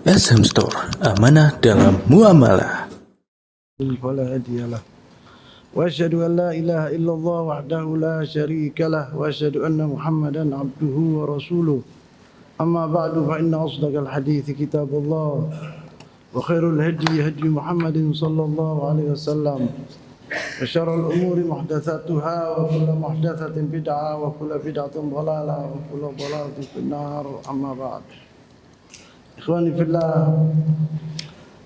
SM Store, amanah dalam muamalah. فلا هادي له وأشهد أن لا إله إلا الله وحده لا شريك له وأشهد أن محمدا عبده ورسوله أما بعد فإن أصدق الحديث كتاب الله وخير الهدي هدي محمد صلى الله عليه وسلم وشر الأمور محدثاتها وكل محدثة بدعة وكل بدعة ضلالة وكل ضلالة في النار أما بعد إخواني في الله.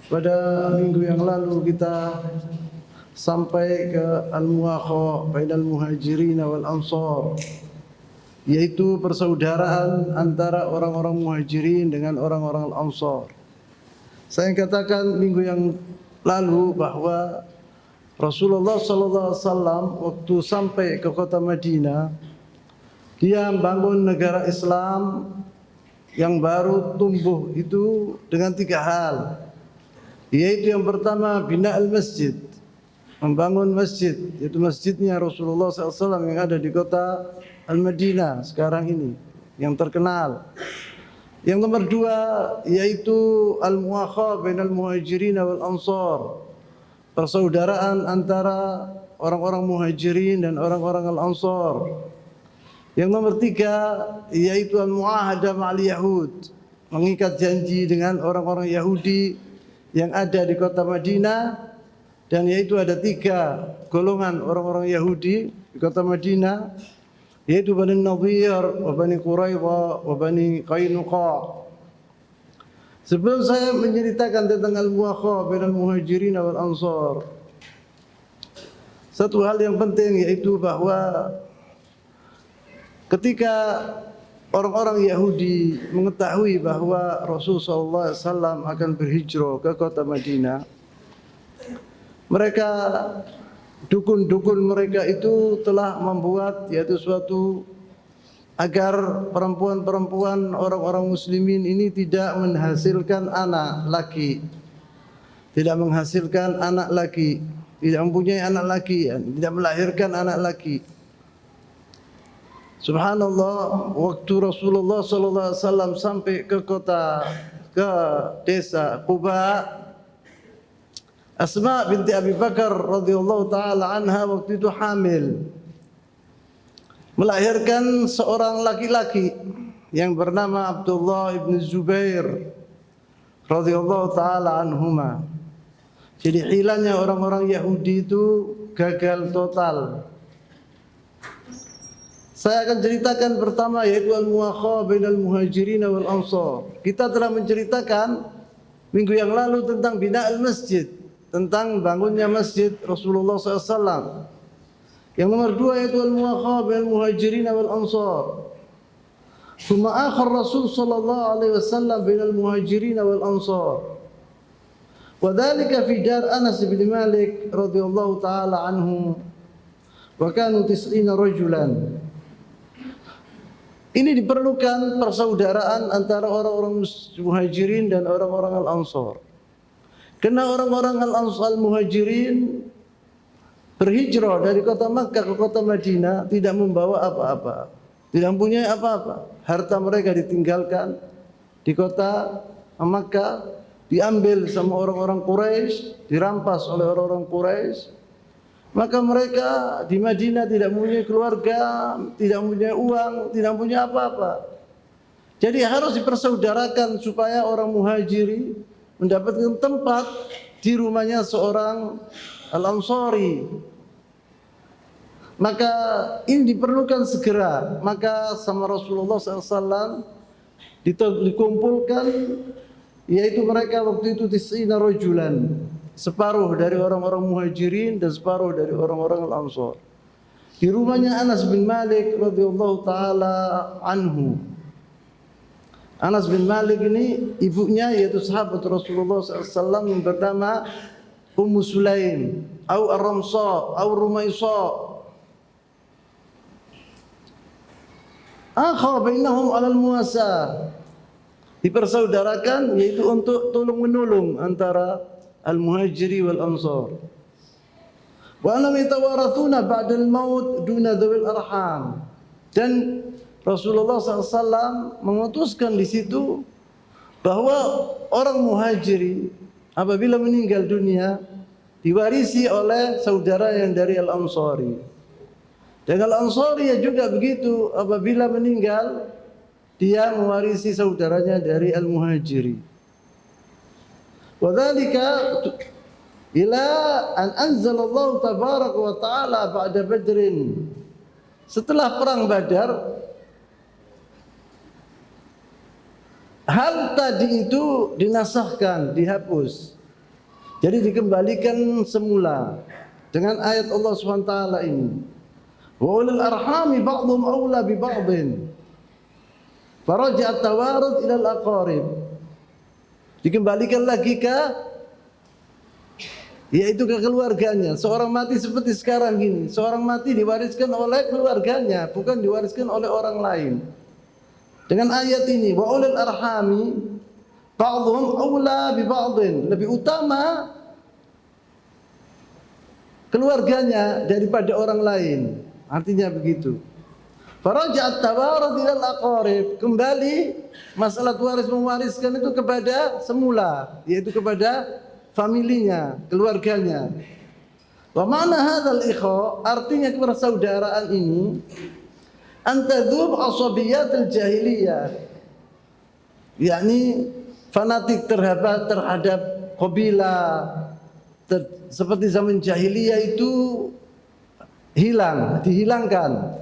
Pada minggu yang lalu kita sampai ke al-muwakha bainal muhajirin wal ansar, yaitu persaudaraan antara orang-orang muhajirin dengan orang-orang al-ansar. Saya katakan minggu yang lalu bahwa Rasulullah SAW waktu sampai ke kota Madinah, dia membangun negara Islam yang baru tumbuh itu dengan 3 hal. Yaitu yang pertama, bina al-masjid, membangun masjid, yaitu masjidnya Rasulullah SAW yang ada di kota Al-Madinah sekarang ini, yang terkenal. Yang nomor 2, yaitu al-muwakha bainal muhajirin wal ansar, persaudaraan antara orang-orang muhajirin dan orang-orang al-ansar. Yang nomor 3, yaitu al-muahadah ma'al yahud, mengikat janji dengan orang-orang Yahudi yang ada di kota Madinah. Dan yaitu ada 3 golongan orang-orang Yahudi di kota Madinah, yaitu Bani Nadhir, Bani Quraidah, Bani Qainuqa. Sebelum saya menceritakan tentang al-muwakha bainal muhajirin wal ansar, satu hal yang penting yaitu bahwa ketika orang-orang Yahudi mengetahui bahwa Rasulullah SAW akan berhijrah ke kota Madinah, mereka, dukun-dukun mereka itu telah membuat yaitu suatu agar perempuan-perempuan orang-orang muslimin ini tidak menghasilkan anak laki, tidak menghasilkan anak laki, tidak mempunyai anak laki, tidak melahirkan anak laki. Subhanallah, waktu Rasulullah SAW sampai ke desa Quba, Asma binti Abi Bakar radhiyallahu taala anha waktu itu hamil, melahirkan seorang laki-laki yang bernama Abdullah ibn Zubair radhiyallahu taala anhuma. Jadi hilangnya orang-orang Yahudi itu gagal total. Saya akan ceritakan pertama yaitu al-muwakha bainal muhajirin wal ansar. Kita telah menceritakan minggu yang lalu tentang bina al-masjid, tentang bangunnya masjid Rasulullah SAW. Yang nomor 2 yaitu al-muwakha bainal muhajirin wal ansar. Thumma akhar Rasul sallallahu alaihi wasallam bainal muhajirin wal ansar. Wa dhalika fi dar Anas bin Malik radhiyallahu taala anhu. Wa kanu 90 rajulan. Ini diperlukan persaudaraan antara orang-orang muhajirin dan orang-orang al-ansar. Karena orang-orang al-ansar muhajirin berhijrah dari kota Makkah ke kota Madinah tidak membawa apa-apa, tidak mempunyai apa-apa. Harta mereka ditinggalkan di kota Makkah, diambil sama orang-orang Quraisy, dirampas oleh orang-orang Quraisy. Maka mereka di Madinah tidak mempunyai keluarga, tidak mempunyai uang, tidak mempunyai apa-apa. Jadi harus dipersaudarakan supaya orang muhajiri mendapatkan tempat di rumahnya seorang al-ansari. Maka ini diperlukan segera. Maka sama Rasulullah SAW dikumpulkan, yaitu mereka waktu itu 90 rajulan. Separuh dari orang-orang muhajirin dan separuh dari orang-orang al-ansar. Di rumahnya Anas bin Malik radhiyallahu taala anhu. Anas bin Malik ini ibunya yaitu sahabat Rasulullah SAW yang bernama Ummu Sulaim atau Ar-Ramsa atau Rumaisa. Akha bainahum 'alal muwasa. Dipersaudarakan yaitu untuk tolong menolong antara al-muhajiri wal ansar. Wa lam yatawarathuna ba'da al-maut duna dhawil arham. Dan Rasulullah SAW memutuskan di situ bahwa orang muhajiri apabila meninggal dunia diwarisi oleh saudara yang dari Al-Ansari. Dan Al-Ansari juga begitu, apabila meninggal dia mewarisi saudaranya dari Al-Muhajiri. Wa dzalika ila an anzalallahu tabaraka wa ta'ala ba'da Badrin. Setelah perang Badar, hal tadi itu dinasahkan, dihapus. Jadi dikembalikan semula dengan ayat Allah SWT ini. Wa ulul arhami ba'dhum awla bi ba'dhin. Faraja'a tawarud ila al-aqarib. Dikembalikan lagi ke, yaitu ke keluarganya. Seorang mati seperti sekarang gini, seorang mati diwariskan oleh keluarganya, bukan diwariskan oleh orang lain. Dengan ayat ini, wa ulul arhami ba'dhum awla bi ba'dhin, lebih utama keluarganya daripada orang lain. Artinya begitu. Faraja'at tawarud ila al-aqarib, kembali masalah waris mewariskan itu kepada semula, yaitu kepada familinya, keluarganya. Wa ma'na hadzal ikha, artinya kepersaudaraan ini antadzub asabiyatul jahiliyah, yakni fanatik terhadap kabilah seperti zaman jahiliyah itu dihilangkan,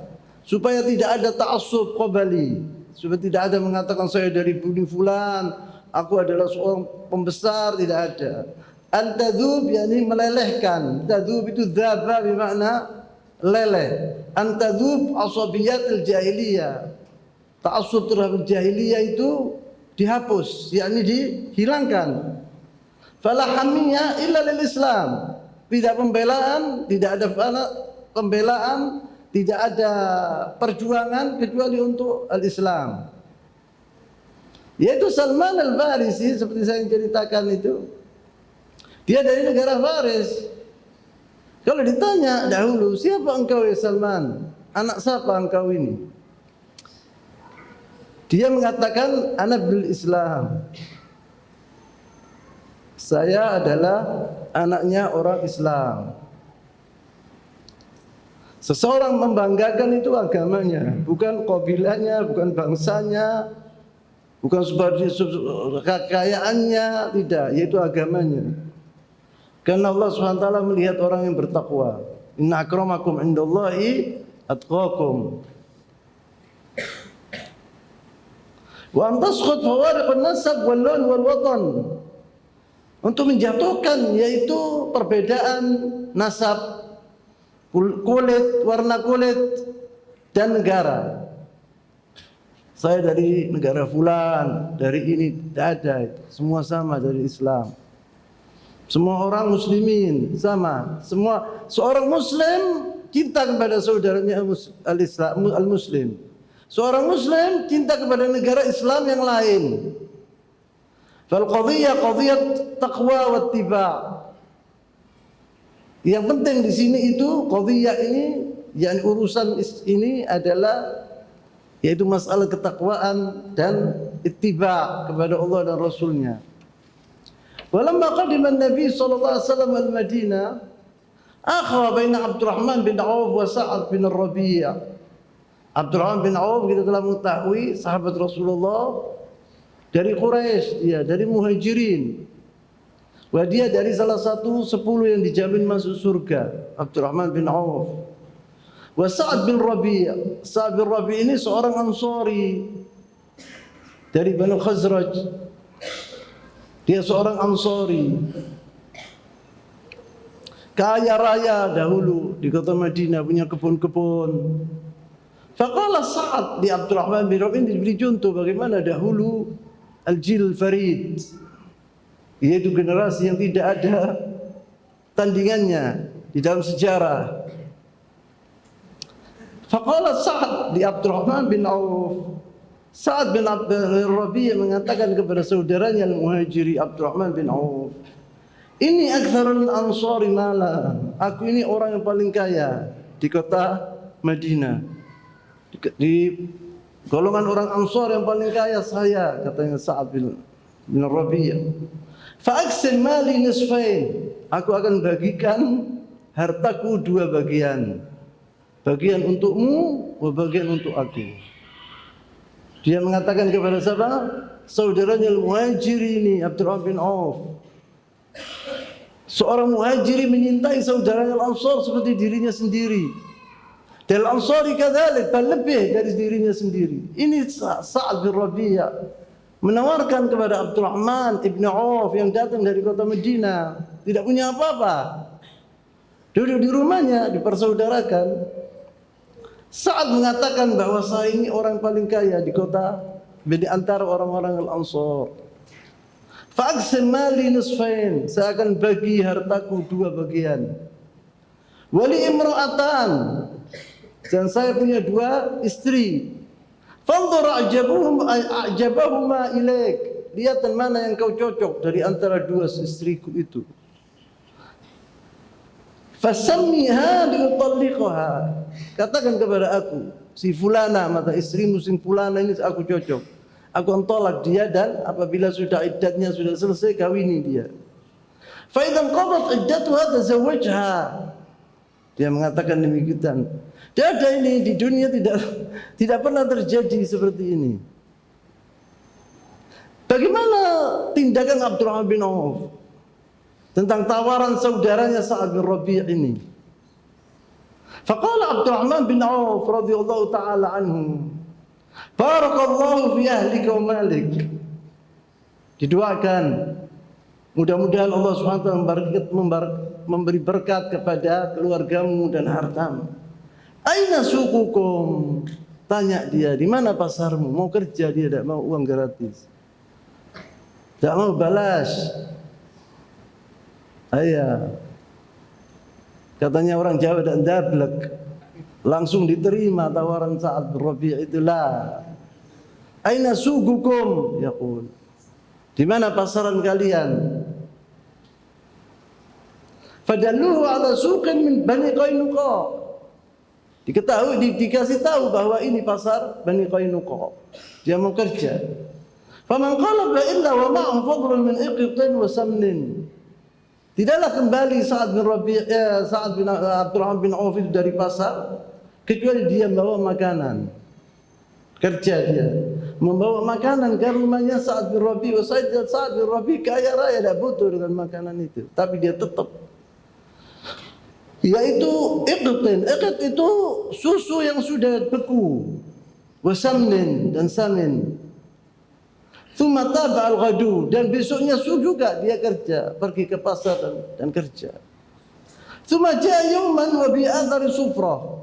supaya tidak ada ta'assub qabali, supaya tidak ada mengatakan saya dari budi fulan, aku adalah seorang pembesar, tidak ada. Antadzub yakni melelehkan, tadzub itu dzaba bermakna leleh. Antadzub asabiyatul jahiliyah, ta'assub terhadap jahiliyah itu dihapus, yakni dihilangkan. Fala hamiyah illa lil Islam, tidak pembelaan, tidak ada pembelaan, tidak ada perjuangan kecuali untuk al-Islam. Yaitu Salman al-Farisi, seperti saya ceritakan itu, dia dari negara Faris. Kalau ditanya dahulu, siapa engkau ya Salman? Anak siapa engkau ini? Dia mengatakan, ana bil Islam. Saya adalah anaknya orang Islam. Seseorang membanggakan itu agamanya, bukan kabilahnya, bukan bangsanya, bukan sebagai kekayaannya, tidak, yaitu agamanya. Karena Allah SWT melihat orang yang bertakwa. Inna akramakum indallahi atqakum. Wa antaskhut fawariqun nasab wal lawn wal watan. Untuk menjatuhkan yaitu perbedaan nasab, kulit, warna kulit, dan negara. Saya dari negara fulan, dari ini, tidak ada itu. Semua sama dari Islam. Semua orang muslimin sama. Semua seorang muslim cinta kepada saudaranya al-muslim. Seorang muslim cinta kepada negara Islam yang lain. Fal qadhiyah qadhiyat taqwa wa ittiba'. Yang penting di sini itu qadhiyah ini, yakni urusan ini adalah yaitu masalah ketakwaan dan ittiba' kepada Allah dan Rasulnya. Walamma qadima Nabi sallallahu alaihi wasallam al-Madinah, akha baina Abdurrahman bin Auf wa Sa'ad bin Rabi'. Abdurrahman bin Auf kita telah mengetahui sahabat Rasulullah dari Quraisy, dia dari Muhajirin. Wah, dia dari salah satu 10 yang dijamin masuk surga, Abdurrahman bin Auf. Wa Sa'ad bin Rabi'. Sa'ad bin Rabi' ini seorang Ansari dari Banu Khazraj. Dia seorang Ansari, kaya raya dahulu di kota Madinah, punya kebun-kebun. Faqala Sa'ad di Abdurrahman bin Auf ini diberi contoh bagaimana dahulu al-jil farid, yaitu generasi yang tidak ada tandingannya di dalam sejarah. Faqala Sa'ad di Abdurrahman bin Auf, Sa'ad bin Rabi' mengatakan kepada saudaranya al-Muhajiri Abdurrahman bin Auf, ini aktsarul ansari mala, aku ini orang yang paling kaya di kota Madinah. Di golongan orang Ansar yang paling kaya saya, katanya Sa'ad bin bin Rabi'. Fa'aksin mali nisfain. Aku akan bagikan hartaku dua bagian. Bagian untukmu, bagian untuk aku. Dia mengatakan kepada siapa? Saudaranya Al-Muhajiri ini, Abdurrahman bin Auf. Seorang muhajiri menyintai saudaranya Al-Ansar seperti dirinya sendiri. Dan Al-Ansari kadzalik, lebih dari dirinya sendiri. Ini Sa'ad bin Rabi' menawarkan kepada Abdurrahman ibn Auf yang datang dari kota Madinah, tidak punya apa-apa, duduk di rumahnya, dipersaudarakan. Sa'ad mengatakan bahwa saya ini orang paling kaya di kota, di antara orang-orang Al-Ansar. Fa'aksim mali nisfain, saya akan bagi hartaku dua bagian. Wali imra'atan, dan saya punya dua istri. Fanzur a'jabahuma ilaik, lihat mana yang kau cocok dari antara dua istriku itu. Fasammiha liutalliqaha, katakan kepada aku, si fulana, mata istrimu si fulana ini aku cocok. Aku akan tolak dia, dan apabila sudah iddatnya sudah selesai, kawini dia. Fa idzan qadat iddatuha tazawwajha. Dia mengatakan demikian. Tiada ini di dunia tidak pernah terjadi seperti ini. Bagaimana tindakan Abdurrahman bin Auf tentang tawaran saudaranya Sa'ad bin Rabi' ini? Faqala Abdurrahman bin Auf radhiyallahu taala anhu, barakallahu fi ahlika wa malik. Didoakan mudah-mudahan Allah SWT memberi berkat kepada keluargamu dan hartamu. Aina suqukum? Tanya dia, di mana pasarmu? Mau kerja dia, tidak mau uang gratis, tidak mau balas. Ayah, katanya orang Jawa dan dablek, langsung diterima tawaran Sa'ad bin Rabi' itulah. Aina suqukum? Yaqul, di mana pasaran kalian? Fadalluhu ala suqin min Bani Qainuqa. Dikasih tahu bahwa ini pasar Bani Qainuqa. Dia mau kerja. Faman qalaba illa wa ma'ahu fadlun min iqtin wa samnin. Tidaklah kembali Sa'ad bin Abdurrahman bin Auf itu dari pasar kecuali dia membawa makanan. Kerja dia membawa makanan ke rumahnya Sa'ad bin Rabi'. Sa'ad bin Rabi' kaya raya, tidak butuh dengan makanan itu, tapi dia tetap, yaitu iqtin. Iqt itu susu yang sudah beku, wasamnin dan samin. Tsumma taba al-ghadu, dan besoknya juga dia kerja, pergi ke pasar dan kerja. Tsumma jaa yawman wa bi athari sufrah.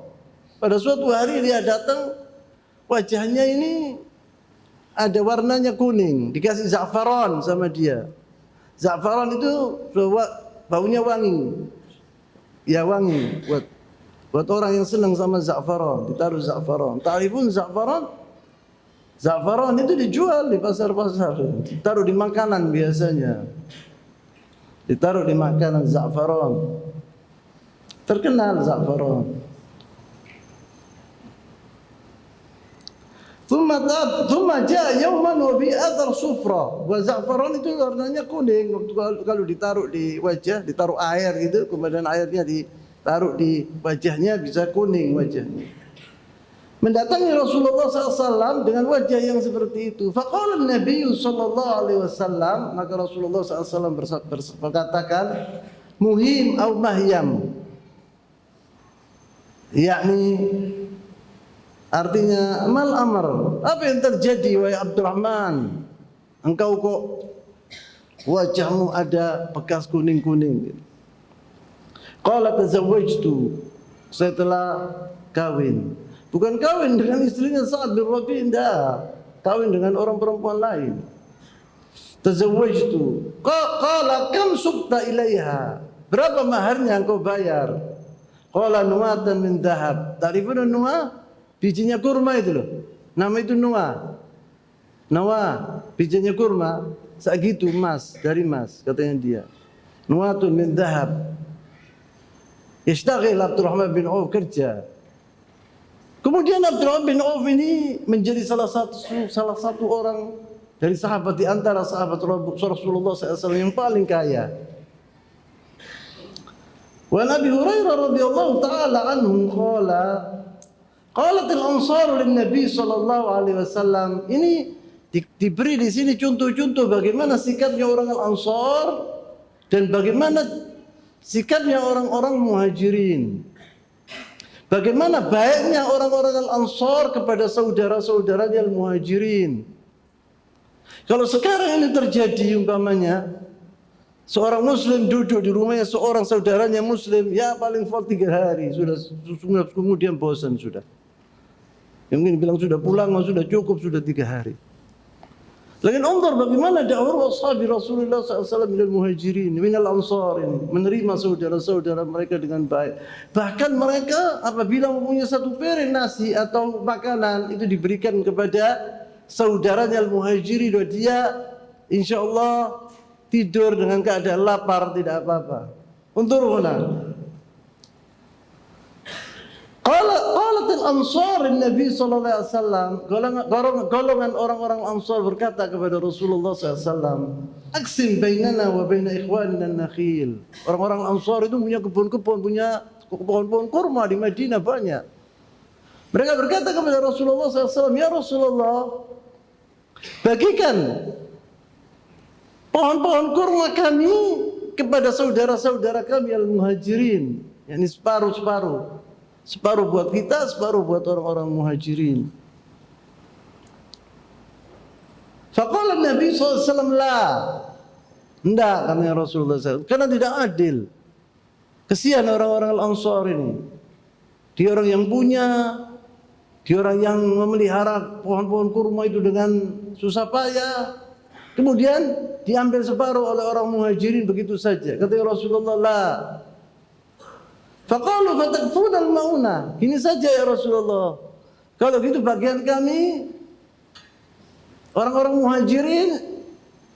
Pada suatu hari dia datang, wajahnya ini ada warnanya kuning, dikasih za'faran sama dia. Za'faran itu baunya wangi. Ya wangi, buat orang yang senang sama za'faran, ditaruh za'faran. Ta'rifun za'faran? Za'faran itu dijual di pasar-pasar, ditaruh di makanan biasanya. Ditaruh di makanan za'faran. Terkenal za'faran. Thumma jaa yawman wa bi athar sufra. Wa za'faran itu warnanya kuning. Kalau ditaruh di wajah, ditaruh air gitu, kemudian airnya ditaruh di wajahnya bisa kuning wajahnya. Mendatangi Rasulullah SAW dengan wajah yang seperti itu. Faqala Nabi sallallahu alaihi wasallam, maka Rasulullah SAW berkatakan, muhim au mahyam, yakni artinya mal amr, apa yang terjadi wahai Abdurrahman? Engkau kok wajahmu ada bekas kuning-kuning. Qala tazawwajtu, saya telah kawin. Bukan kawin dengan istrinya Sa'ad bin Rabi', tidak. Kawin dengan orang perempuan lain. Tazawwajtu. Qala kam subta ilaiha, berapa maharnya engkau bayar? Qala nuwatan min dhahab. Ta'rifuna nuwa? Bijinya kurma itu loh. Nama itu nuwa. Nawa, bijinya kurma, segitu emas, dari emas katanya dia. Nuwatun min dhahab. Yashtagil Abdurrahman bin Auf, kerja. Kemudian Abdurrahman bin Auf ini menjadi salah satu orang dari sahabat di antara sahabat Rasulullah SAW yang paling kaya. Wa Nabi Hurairah radhiyallahu taala anhu qala qalatil ansar lin Nabi sallallahu alaihi wasallam. Ini diberi di sini contoh-contoh bagaimana sikapnya orang Al-Ansar dan bagaimana sikapnya orang-orang Muhajirin. Bagaimana baiknya orang-orang Al-Ansar kepada saudara-saudaranya Al-Muhajirin. Kalau sekarang ini terjadi umpamanya seorang muslim duduk di rumahnya seorang saudaranya muslim, ya paling 3 hari sudah kemudian bosan sudah. Yang mungkin bilang sudah pulang, sudah cukup, sudah 3 hari. Lakin unzur bagaimana dakwah ashabi Rasulullah SAW minal muhajirin, minal ansar ini, menerima saudara-saudara mereka dengan baik. Bahkan mereka apabila mempunyai satu piring nasi atau makanan itu diberikan kepada saudaranya al-muhajirin, dan dia insyaallah tidur dengan keadaan lapar, tidak apa-apa. Unzur huna. Qalatil ansar Nabi sallallahu alaihi wasallam, golongan orang-orang Ansar berkata kepada Rasulullah SAW, aksim bainana wa baina ikhwanina an-nakhil. Orang-orang Ansar itu punya kebun-kebun, punya pohon-pohon kurma di Madinah banyak. Mereka berkata kepada Rasulullah SAW, ya Rasulullah, bagikan pohon-pohon kurma kami kepada saudara-saudara kami al-muhajirin, yakni separuh-separuh. Separuh buat kita, separuh buat orang-orang muhajirin. Faqala Nabi SAW, la. Tidak, katanya Rasulullah SAW. Karena tidak adil. Kesian orang-orang Al-Ansar ini. Dia orang yang punya, dia orang yang memelihara pohon-pohon kurma itu dengan susah payah. Kemudian diambil separuh oleh orang muhajirin begitu saja. Katanya Rasulullah, la. Faqalu fatakfuna al-mauna. Ini saja ya Rasulullah. Kalau gitu bagian kami orang-orang muhajirin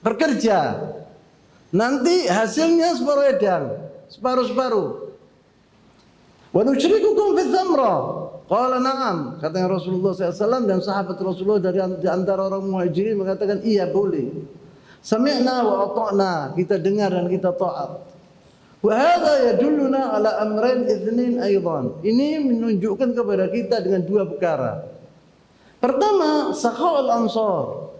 bekerja. Nanti hasilnya separuh edang, separuh-separuh. Wa nusyrikukum fi thamra. Qala na'am. Katanya Rasulullah SAW dan sahabat Rasulullah dari antara orang muhajirin mengatakan iya boleh. Sami'na wa ata'na. Kita dengar dan kita taat. Wa hadha yadulluna ala amrayn itsnain aidan. Ini menunjukkan kepada kita dengan 2 perkara. Pertama, sakha'ul ansar.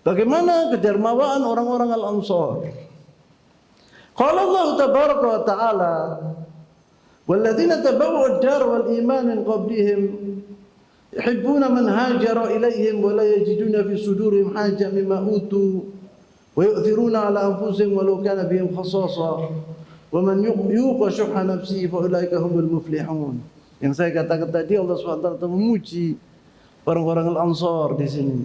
Bagaimana kedermawaan orang-orang al-ansar. Qala Allah tabaraka wa ta'ala, walladzina tabawwa'u ad-dar wal iman min qablihim yuhibbuna man hajara ilaihim wa la yajiduna fi sudurihim haja mimma utu wa yu'thiruna ala anfusihim walau kana bihim khasasa. Wa man yuqa syuhha nafsihi fa ulaika humul muflihun. Yang saya katakan tadi, Allah SWT memuji orang-orang Al-Ansar di sini.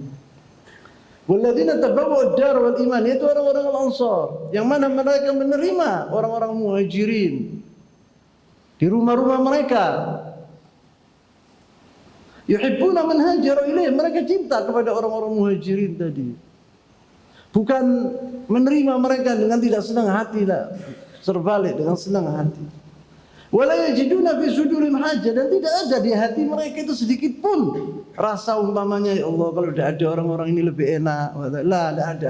Walladzina tabawwa'u ad-dar wal iman, itu orang-orang Al-Ansar yang mana mereka menerima orang-orang muhajirin di rumah-rumah mereka. Yuhibbuna man hajara ilaihim, mereka cinta kepada orang-orang muhajirin tadi. Bukan menerima mereka dengan tidak senang hati lah. Terbalik dengan senang hati. Wala yajiduna fi sudurihim haja, dan tidak ada di hati mereka itu sedikit pun rasa umpamanya ya Allah kalau tidak ada orang-orang ini lebih enak. La, tidak ada.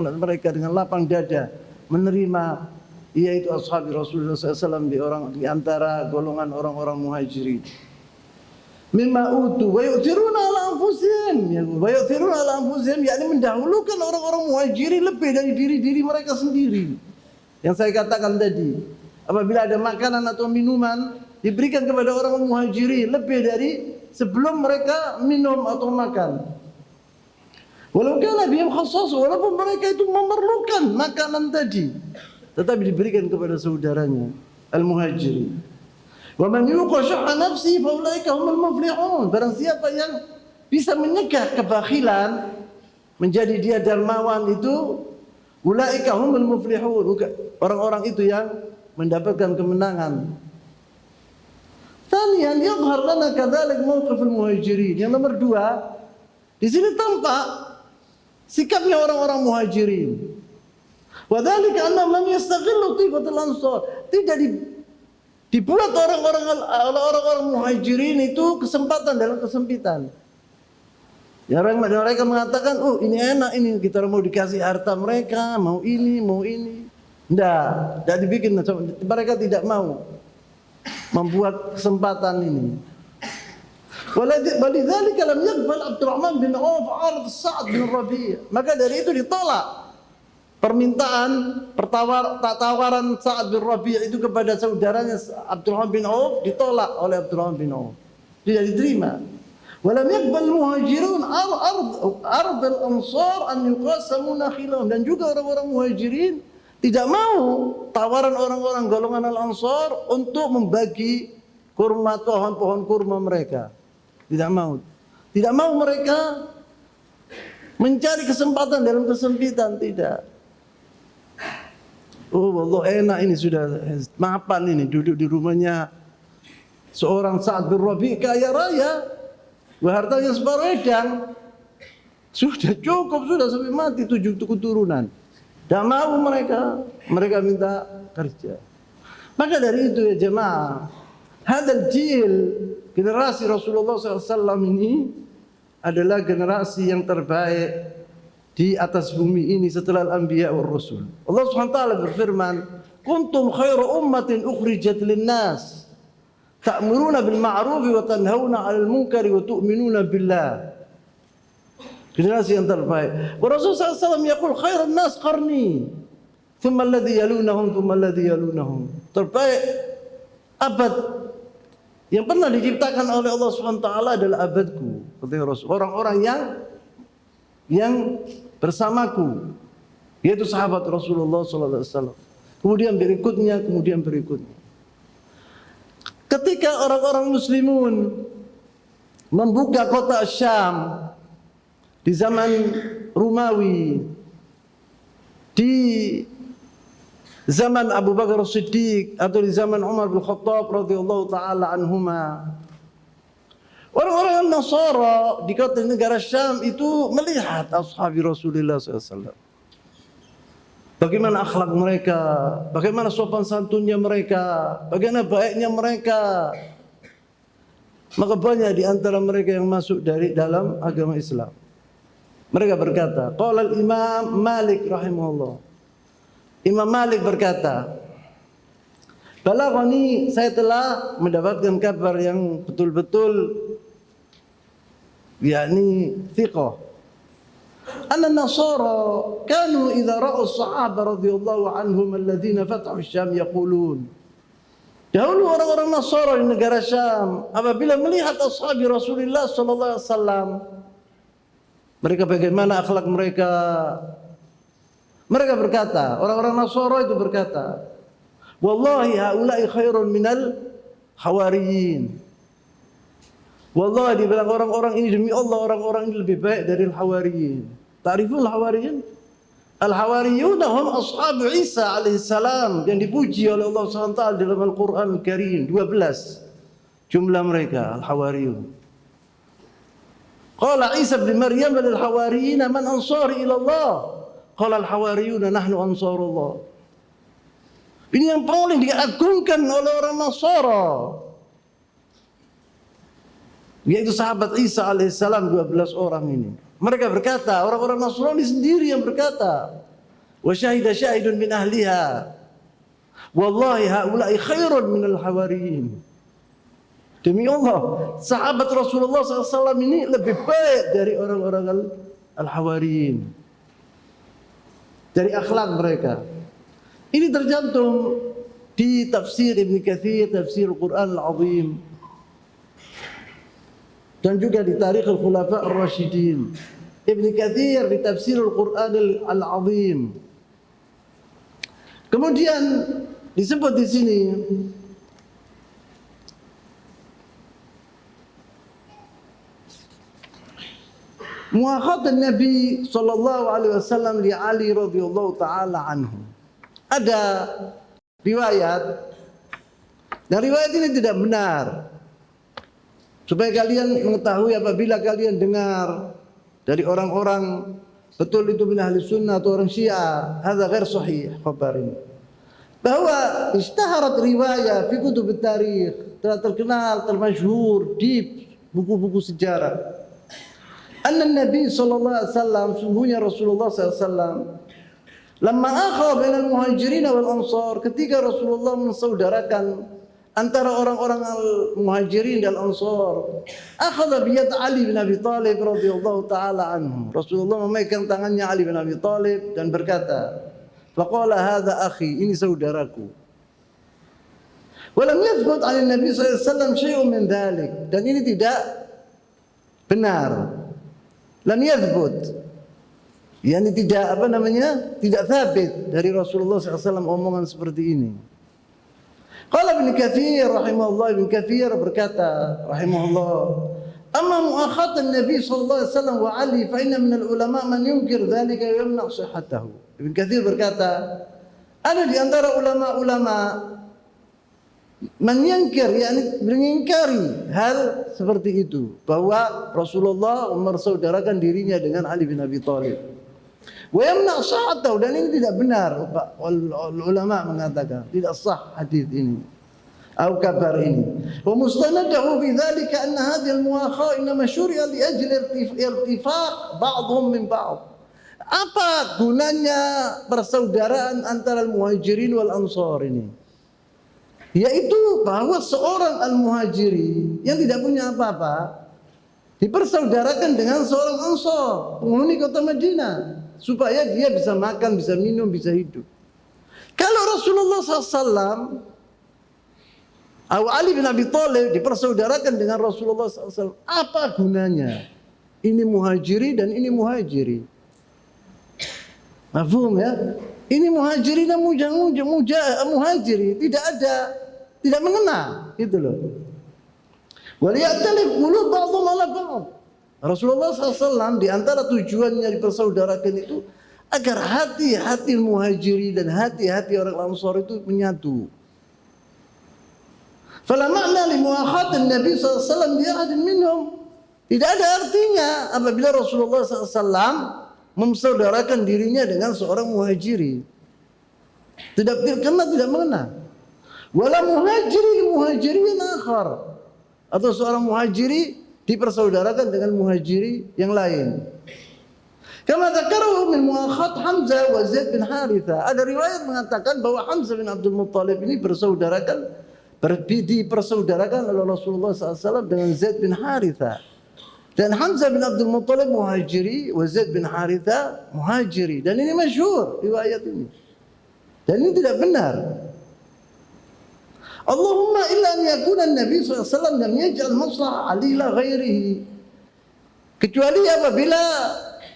Mereka dengan lapang dada menerima, yaitu ashabi Rasulullah SAW di antara golongan orang-orang muhajirin. Mimma utu wa yu'thiruna ala anfusihim, wa yu'thiruna ala anfusihim, yakni mendahulukan orang-orang muhajirin lebih dari diri-diri mereka sendiri. Yang saya katakan tadi, apabila ada makanan atau minuman diberikan kepada orang muhajirin lebih dari sebelum mereka minum atau makan. Walau kana bihim khassas, walaupun mereka itu memerlukan makanan tadi, tetapi diberikan kepada saudaranya al-muhajirin. Wa man yuqa syuhha nafsihi fa ulaika humul muflihun. Barang siapa yang bisa menyegah kebakhilan, menjadi dia dermawan, itu ulaika humul muflihun, orang-orang itu yang mendapatkan kemenangan. Thaniyan yadhhar lana kadzalik mawqif al-muhajirin. Yang nomor 2, di sini tampak sikapnya orang-orang muhajirin. Wa dzalika annahum lam yastaghillu tibatul ansar. Tidak dibuat orang-orang muhajirin itu kesempatan dalam kesempitan. Ya, mereka mengatakan, oh ini enak, ini kita mau dikasih harta mereka, mau ini, mau ini. Tidak dibikin. Mereka tidak mau membuat kesempatan ini. Walidzalika lam yaqbal Abdurrahman bin Auf 'arad Sa'd bin Rabi'. Maka dari itu ditolak tawaran Sa'd bin Rabi' itu kepada saudaranya Abdurrahman bin Auf, ditolak oleh Abdurrahman bin Auf. Tidak diterima. Walam yaqbal muhajirun ard al-ansar an yuqasamu nakhilahum, dan juga orang-orang muhajirin tidak mau tawaran orang-orang golongan al-ansar untuk membagi kurma, pohon-pohon kurma mereka. Tidak mau. Tidak mau mereka mencari kesempatan dalam kesempitan, tidak. Oh Allah, enak ini, sudah mapan ini, duduk di rumahnya seorang Sa'd bin Rabi', kaya raya, hartanya separuh edang, sudah cukup, sudah sampai mati 7 keturunan. Tidak mau mereka minta kerja. Maka dari itu ya jemaah, hadal jil, generasi Rasulullah SAW ini adalah generasi yang terbaik di atas bumi ini setelah al-anbiya wal rasul. Allah Subhanahu wa taala berfirman, "Kuntum khairu ummatin ukhrijat lin-nas, ta'muruna bil ma'ruf wa tanhauna 'anil munkari wa tu'minuna billah." Generasi yang terbaik. Wa Rasul sallallahu alaihi wasallam yaqul khairun nas qarni, thumma alladhi yalunahum, thumma alladhi yalunahum. Terbaik abad yang pernah diciptakan oleh Allah Subhanahu wa taala adalah abadku, kata Rasul. Orang-orang yang bersamaku, yaitu sahabat Rasulullah sallallahu alaihi wasallam. Kemudian berikutnya. Ketika orang-orang muslimun membuka kota Syam di zaman Romawi, di zaman Abu Bakar As-Siddiq atau di zaman Umar bin Khattab radhiyallahu taala anhuma, orang-orang Nasara di kota negara Syam itu melihat ashabi Rasulullah SAW. Bagaimana akhlak mereka, bagaimana sopan santunnya mereka, bagaimana baiknya mereka. Maka banyak di antara mereka yang masuk dari dalam agama Islam. Mereka berkata, qala al-Imam Malik rahimahullah. Imam Malik berkata, balaghani, saya telah mendapatkan kabar yang betul-betul yakni thiqah, anna Nasara kanu idza ra'u as-sahaba radhiyallahu anhum alladhina fatahu Syam yaqulun. Dahulu orang-orang Nasara di negara Syam apabila melihat ashabi Rasulullah sallallahu alaihi wasallam, mereka bagaimana akhlak mereka? Mereka berkata, orang-orang Nasara itu berkata, wallahi haula'i khairun minal hawariyin. Wallahi, dibilang orang-orang ini, demi Allah, orang-orang ini lebih baik dari al-hawariyin. Ta'riful hawariyin? Al-hawariyun hum ashabu Isa alaihissalam, yang dipuji oleh Allah SWT dalam Al-Quran Al-Karim. 12 jumlah mereka, al-hawariyun. Qala Isa bin Maryam lil hawariyyin man ansari ila Allah. Qala al-hawariyuna nahnu ansarullah. Ini yang paling diagungkan oleh orang Nasara, yaitu sahabat Isa alaihissalam, 12 orang ini. Mereka berkata, orang-orang Nasrani sendiri yang berkata, wa syahida syahidun min ahliha, wallahi haula'i khairun minal hawariyin. Demi Allah, sahabat Rasulullah SAW ini lebih baik dari orang-orang al-hawariyin, dari akhlak mereka. Ini tercantum di tafsir Ibn Katsir, tafsir Al-Quran Al-Azim, dan juga di Tarikh Al-Khulafa Ar-Rasyidin. Ibn Katsir di tafsir Al-Quran Al-Azim. Kemudian disebut di sini muakhadat Nabi sallallahu alaihi wasallam li Ali radhiyallahu taala anhu. Ada riwayat, dan riwayat ini tidak benar. Supaya kalian mengetahui, apabila kalian dengar dari orang-orang betul itu min ahli sunnah atau orang Syiah, hadza ghair sahih khabar ini. Bahwa istaharat riwayat fi kutub tarikh, telah terkenal, termasyhur di buku-buku sejarah. Anna Nabi sallallahu alaihi wasallam, sungguhnya Rasulullah sallallahu alaihi wasallam, lamma akha bainal muhajirin wal ansar, ketika Rasulullah mensaudarakan antara orang-orang al-muhajirin dan ansar, akhadha biyad Ali bin Abi Thalib radhiyallahu taala anhu. Rasulullah memegang tangannya Ali bin Abi Thalib dan berkata, faqala hadza akhi, ini saudaraku. Walam yathbut 'ala Nabi sallallahu alaihi wasallam syai'un min dhalik, dan ini tidak benar. Lam yathbut, yani tidak tidak sabit dari Rasulullah SAW omongan seperti ini. Qala Ibnu Katsir rahimahullah, Ibnu Katsir berkata rahimahullah, amma mu'akhat an-nabi sallallahu alaihi wasallam wa Ali fa inna min al-ulama man yunkir dzalika wa yamna' sihhatahu. Ibnu Katsir berkata, ada di antara ulama-ulama menyingkir, yakni mengingkari hal seperti itu, bahwa Rasulullah mempersaudarakan dirinya dengan Ali bin Abi Thalib. Wa yamna' sihhatahu, dan ini tidak benar. Ulama mengatakan tidak sah hadis ini atau kabar ini. Wa mustanadahu fi dzalika anna hadhihi al-muwakha inma syuri'a li ajli irtifaq ba'dhum min ba'd. Apa gunanya persaudaraan antara al-muhajirin wal ansar ini? Yaitu bahwa seorang al-muhajiri yang tidak punya apa-apa dipersaudarakan dengan seorang ansar, penghuni kota Madinah, supaya dia bisa makan, bisa minum, bisa hidup. Kalau Rasulullah SAW atau Ali bin Abi Thalib dipersaudarakan dengan Rasulullah SAW, apa gunanya? Ini muhajiri dan ini muhajiri. Mafhum ya? Ini muhajiri dan muhajiri tidak mengena, gitu loh. Waliya'talif qulub ba'dhum 'ala ba'd. Rasulullah SAW di antara tujuannya dipersaudarakan itu agar hati-hati muhajiri dan hati-hati orang Ansar itu menyatu. Fala ma'na li muakhatin Nabi SAW li ahadin minhum. Tidak ada artinya apabila Rasulullah SAW memsaudarakan dirinya dengan seorang muhajiri. Tidak mengena. Wala muhajirin akhar, atau seorang muhajiri dipersaudarakan dengan muhajiri yang lain. Kama dzakarahu min muakhat Hamzah wa Zaid bin Haritha. Ada riwayat mengatakan bahwa Hamzah bin Abdul Muttalib ini dipersaudarakan oleh Rasulullah SAW dengan Zaid bin Haritha. Dan Hamzah bin Abdul Muttalib muhajiri, wa Zaid bin Haritha muhajiri. Dan ini masyhur riwayat ini. Dan ini tidak benar. Allahumma illa an yakuna Nabi SAW lam yaj'al maslaha Ali la ghairihi. Kecuali apabila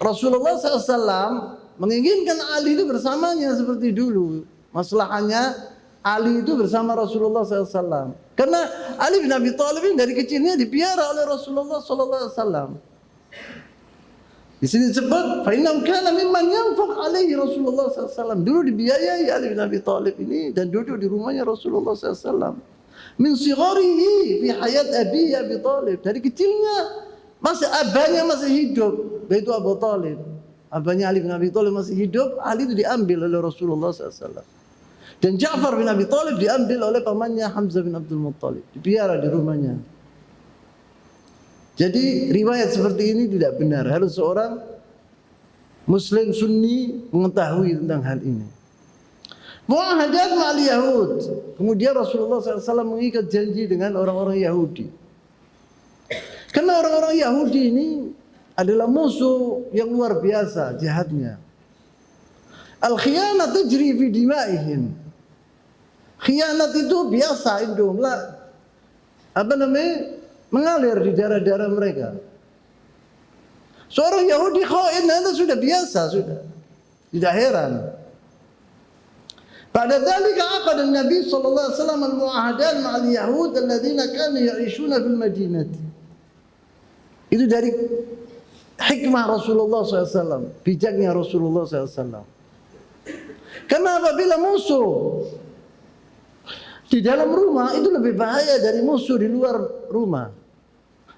Rasulullah SAW menginginkan Ali itu bersamanya seperti dulu. Masalahnya Ali itu bersama Rasulullah SAW. Karena Ali bin Abi Thalib ini dari kecilnya dipiara oleh Rasulullah SAW. Di sini disebut fa innahu kana mimman yanfaq alaihi Rasulullah SAW. Dulu dibiayai Ali bin Abi Thalib ini dan duduk di rumahnya Rasulullah SAW. Min sigharihi fi hayat Abi Abi Thalib. Dari kecilnya abahnya masih hidup, yaitu Abu Thalib. Abahnya Ali bin Abi Thalib masih hidup, Ali itu diambil oleh Rasulullah SAW. Dan Ja'far bin Abi Thalib diambil oleh pamannya Hamzah bin Abdul Muttalib, dipiara di rumahnya. Jadi riwayat seperti ini tidak benar. Harus seorang Muslim Sunni mengetahui tentang hal ini. Muahadat ma'al Yahud. Kemudian Rasulullah SAW mengikat janji dengan orang-orang Yahudi. Karena orang-orang Yahudi ini adalah musuh yang luar biasa jahatnya. Al-khiyanat tajri fi dima'ihim. Khianat itu biasa itu mengalir di darah-darah mereka. Seorang Yahudi khain itu sudah biasa, sudah. Tidak heran. Pada dzalika aqada Nabi sallallahu alaihi wasallam al-mu'ahadat ma'al Yahud alladziina kanu ya'ishuna fil Madinah. Itu dari hikmah Rasulullah SAW, bijaknya Rasulullah SAW. Karena apabila musuh di dalam rumah itu lebih bahaya dari musuh di luar rumah.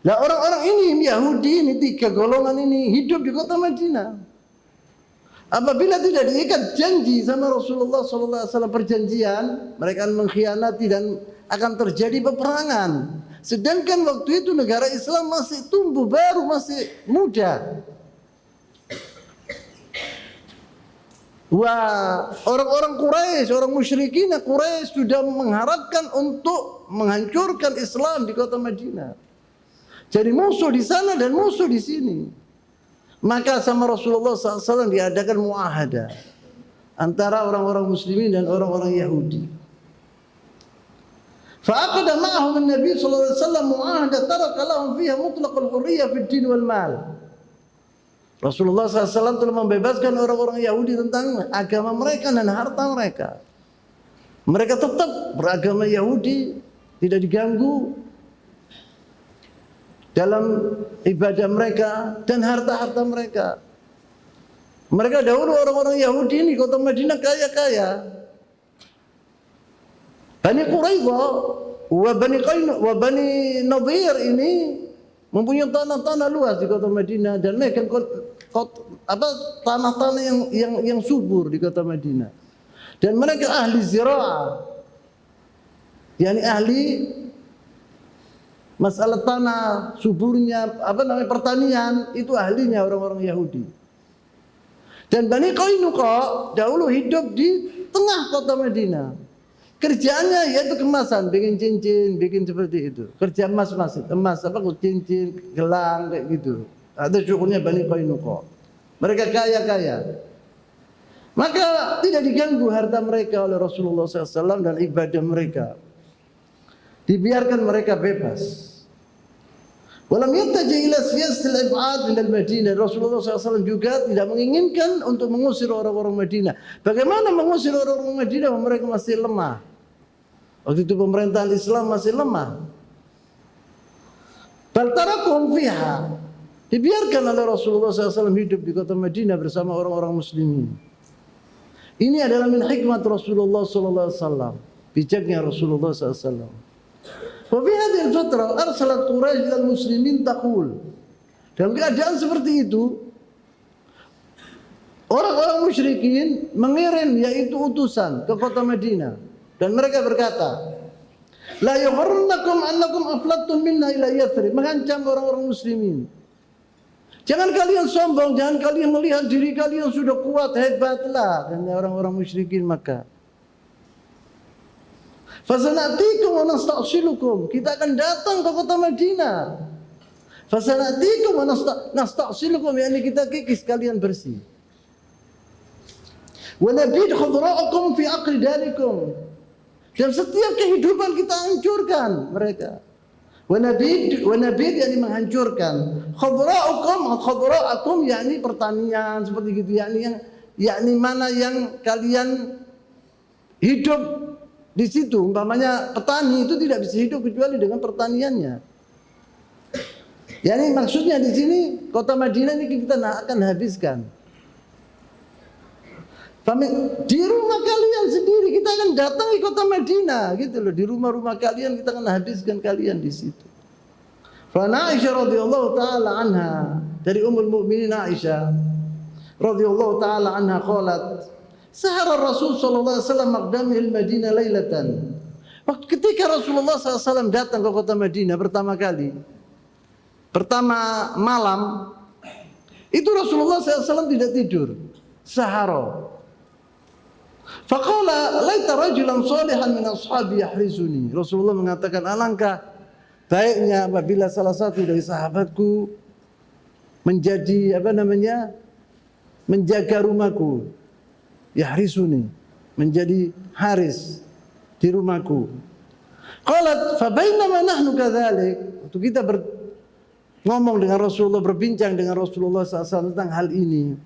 Nah, orang-orang ini Yahudi ini, tiga golongan ini hidup di kota Madinah. Apabila tidak diikat janji sama Rasulullah SAW perjanjian, mereka akan mengkhianati dan akan terjadi peperangan. Sedangkan waktu itu negara Islam masih tumbuh baru, masih muda. Wah, orang-orang Quraisy, orang musyrikin Quraisy sudah mengharapkan untuk menghancurkan Islam di kota Madinah. Jadi musuh di sana dan musuh di sini. Maka sama Rasulullah SAW diadakan muahadah antara orang-orang muslimin dan orang-orang Yahudi. Fa'aqada ma'ahum an-nabi sallallahu alaihi wasallam muahadah taraka lahum fiha mutlaqul hurriyyah fid din wal mal. Rasulullah SAW telah membebaskan orang-orang Yahudi tentang agama mereka dan harta mereka. Mereka tetap beragama Yahudi, tidak diganggu dalam ibadah mereka dan harta-harta mereka. Mereka dahulu orang-orang Yahudi ini kota Madinah kaya-kaya. Bani Quraidah wa Bani Nadir ini mempunyai tanah-tanah luas di kota Madinah dan mereka tanah-tanah yang subur di kota Madinah. Dan mereka ahli ziraah, yakni ahli masalah tanah, suburnya, pertanian, itu ahlinya orang-orang Yahudi. Dan Bani Qainuqa dahulu hidup di tengah kota Madinah. Kerjaannya yaitu kemasan, bikin cincin, bikin seperti itu. Kerja emas, cincin, gelang kayak gitu. Ada syukurnya Bani Qainuqa. Mereka kaya-kaya. Maka tidak diganggu harta mereka oleh Rasulullah SAW dan ibadah mereka. Dibiarkan mereka bebas. Walam yattaji ila siyasatil ib'ad min al-Madinah. Rasulullah SAW juga tidak menginginkan untuk mengusir orang-orang Madinah. Bagaimana mengusir orang-orang Madinah? Mereka masih lemah. Waktu itu pemerintahan Islam masih lemah. Bal tarakum fiha. Dibiarkan oleh Rasulullah SAW hidup di kota Madinah bersama orang-orang muslimin. Ini adalah min hikmat Rasulullah SAW. Bijaknya Rasulullah SAW. Wa fi hadhihi al-fatrah arsalat Quraisy ilal muslimin taqul. Dalam keadaan seperti itu, orang-orang musyrikin mengirim yaitu utusan ke kota Madinah dan mereka berkata, la yughrannakum annakum aflattum minna ila Yathrib, mengancam orang-orang muslimin. Jangan kalian sombong, jangan kalian melihat diri kalian sudah kuat, hebatlah, dan orang-orang musyrikin Makkah. Fasanatikum wa nasta'silukum, kita akan datang ke kota Madinah. Fasanatikum wa nasta'silukum, yakni kita kikis kalian bersih. Wa nabid khudra'akum fi aqri darikum, dan setiap kehidupan kita hancurkan mereka. Wa nabid yakni menghancurkan. Khudra'akum yakni pertanian seperti gitu, yakni mana yang kalian hidup di situ. Umpamanya petani itu tidak bisa hidup kecuali dengan pertaniannya. Yani maksudnya di sini kota Madinah ini kita akan habiskan. Di rumah kalian sendiri kita akan datangi kota Madinah gitu loh. Di rumah-rumah kalian kita akan habiskan kalian di situ. Fa Aisyah radhiyallahu taala anha, dari Ummul Mukminin Aisyah radhiyallahu taala anha qalat, sahara Rasul sallallahu alaihi wasallam maqdamil Madinah lailatan. Waktu ketika Rasulullah SAW datang ke kota Madinah pertama malam, itu Rasulullah SAW tidak tidur. Sahara. Faqala laita rajulan salihan min ashabi yahrizuni. Rasulullah mengatakan, alangkah baiknya apabila salah satu dari sahabatku menjadi menjaga rumahku. Yahrizuni, menjadi haris di rumahku. Qalat fa bainama nahnu kadzalik. Waktu kita ngomong dengan Rasulullah, berbincang dengan Rasulullah SAW tentang hal ini,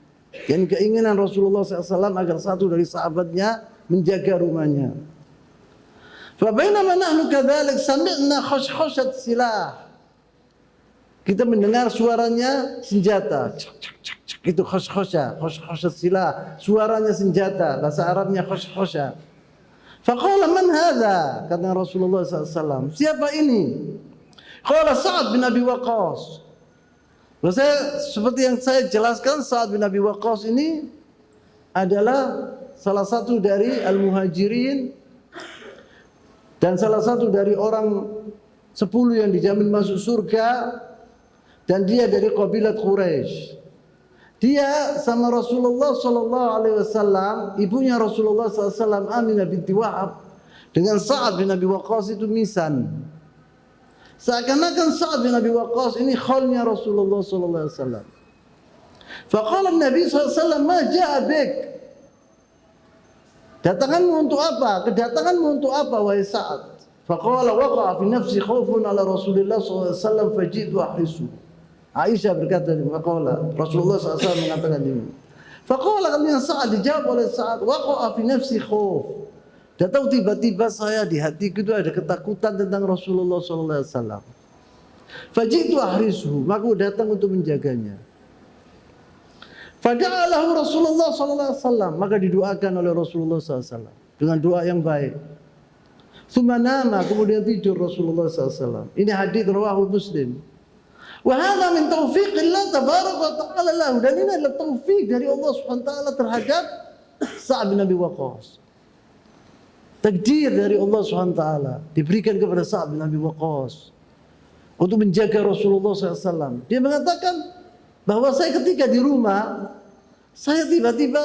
dan keinginan Rasulullah SAW agar satu dari sahabatnya menjaga rumahnya. Fa bainama nahnu kadzalik sami'na khashkhashat silah. Kita mendengar suaranya senjata. Itu khashkhasha silah, suaranya senjata, bahasa Arabnya khashkhasha. Faqala man hadha? Kata Rasulullah SAW, siapa ini? Qala Sa'ad bin Abi Waqqas. Seperti yang saya jelaskan, Sa'ad bin Abi Waqqas ini adalah salah satu dari al-muhajirin dan salah satu dari orang 10 yang dijamin masuk surga, dan dia dari kabilah Quraisy. Dia sama Rasulullah sallallahu alaihi wasallam, ibunya Rasulullah sallallahu alaihi wasallam Aminah binti Wahab dengan Sa'ad bin Abi Waqqas itu misan. Seakan-akan Sa'ad bin Abi Waqqas ini khalnya Rasulullah sallallahu alaihi wasallam. Faqala Nabi sallallahu alaihi wasallam, "Ma ja'a bik?" Datanganmu untuk apa? Kedatanganmu untuk apa wahai Sa'ad? Faqala waqa'a fi nafsi khaufun ala Rasulillah sallallahu alaihi wasallam faji'tu ahrisu. Aisyah berkata, faqala Rasulullah SAW mengatakan ini. Faqala kalian Sa'ad, dijawab oleh Sa'ad, waqa'a fi nafsi khauf. Dan tahu tiba-tiba saya di hatiku itu ada ketakutan tentang Rasulullah SAW. Faji'tu ahrisu, maka aku datang untuk menjaganya. Fada'alahu Rasulullah SAW, maka didoakan oleh Rasulullah SAW dengan doa yang baik. Tsumma nama, kemudian tidur Rasulullah SAW. Ini hadis rawahu Muslim. Wa hadza min taufiqillah tabaraka wa ta'ala lahu, dan ini adalah taufik dari Allah Subhanahu wa taala terhadap Sa'ad bin Abi Waqqas. Takdir dari Allah Subhanahu wa taala diberikan kepada Sa'ad bin Abi Waqqas untuk menjaga Rasulullah SAW. Dia mengatakan bahwa saya ketika di rumah, saya tiba-tiba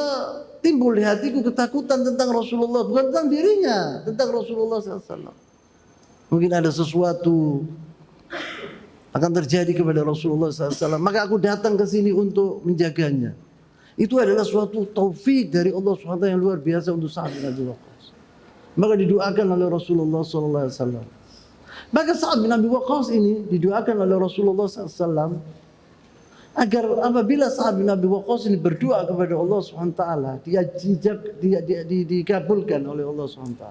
timbul di hatiku ketakutan tentang Rasulullah, bukan tentang dirinya, tentang Rasulullah SAW. Mungkin ada sesuatu akan terjadi kepada Rasulullah SAW, maka aku datang ke sini untuk menjaganya. Itu adalah suatu taufik dari Allah SWT yang luar biasa untuk Sa'ad bin Abi Waqqas. Maka didoakan oleh Rasulullah SAW. Maka Sa'ad bin Abi Waqqas ini didoakan oleh Rasulullah SAW agar apabila Sa'ad bin Abi Waqqas ini berdoa kepada Allah SWT, dia dikabulkan oleh Allah SWT.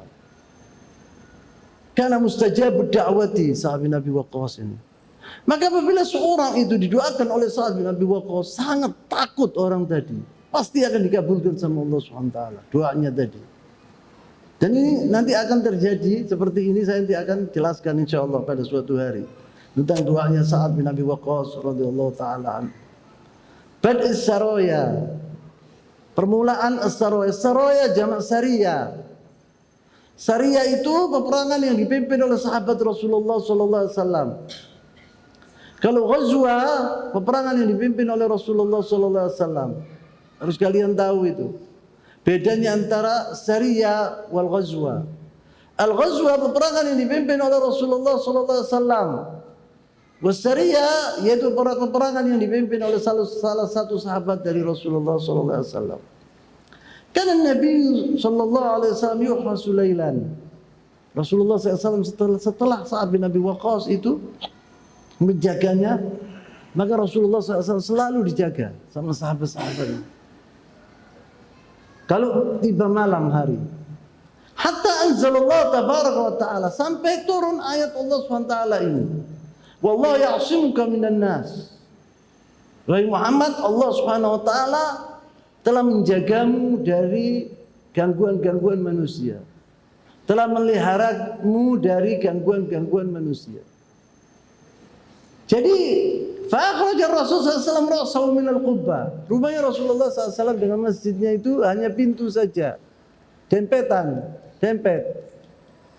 Karena mustajab da'wati Sa'ad bin Abi Waqqas ini. Maka apabila seorang itu didoakan oleh Sa'ad bin Abi Waqqas, sangat takut orang tadi, pasti akan dikabulkan sama Allah SWT doanya tadi. Dan ini nanti akan terjadi seperti ini, saya nanti akan jelaskan insyaallah pada suatu hari tentang doanya Sa'ad bin Abi Waqqas radhiyallahu taala anhu. Bad'is saraya, permulaan as-saraya. Saraya jamak sariyah. Sariyah itu peperangan yang dipimpin oleh sahabat Rasulullah sallallahu alaihi wasallam. Kalau ghazwa, peperangan yang dipimpin oleh Rasulullah sallallahu alaihi wasallam. Harus kalian tahu itu. Bedanya antara sariyah wal ghazwa. Al-ghazwa peperangan yang dipimpin oleh Rasulullah sallallahu alaihi wasallam. Wasariyah yaitu peperangan yang dipimpin oleh salah satu sahabat dari Rasulullah sallallahu alaihi wasallam. Karena Nabi sallallahu alaihi wasallam yuhrasu lailan. Rasulullah sallallahu alaihi wasallam setelah Sa'ad bin Abi Waqqas itu menjaganya, maka Rasulullah SAW selalu dijaga sama sahabat-sahabatnya. Kalau tiba malam hari, hatta anzalallah tabaraka wa ta'ala, sampai turun ayat Allah SWT ini, wallahu ya'simuka minan nas. Wahai Muhammad, Allah Subhanahu wa taala telah menjagamu dari gangguan-gangguan manusia, telah memeliharamu dari gangguan-gangguan manusia. Jadi, fa'akhraja Rasul SAW ra'sahu minal qubbah. Rumahnya Rasulullah SAW dengan masjidnya itu hanya pintu saja, dempet.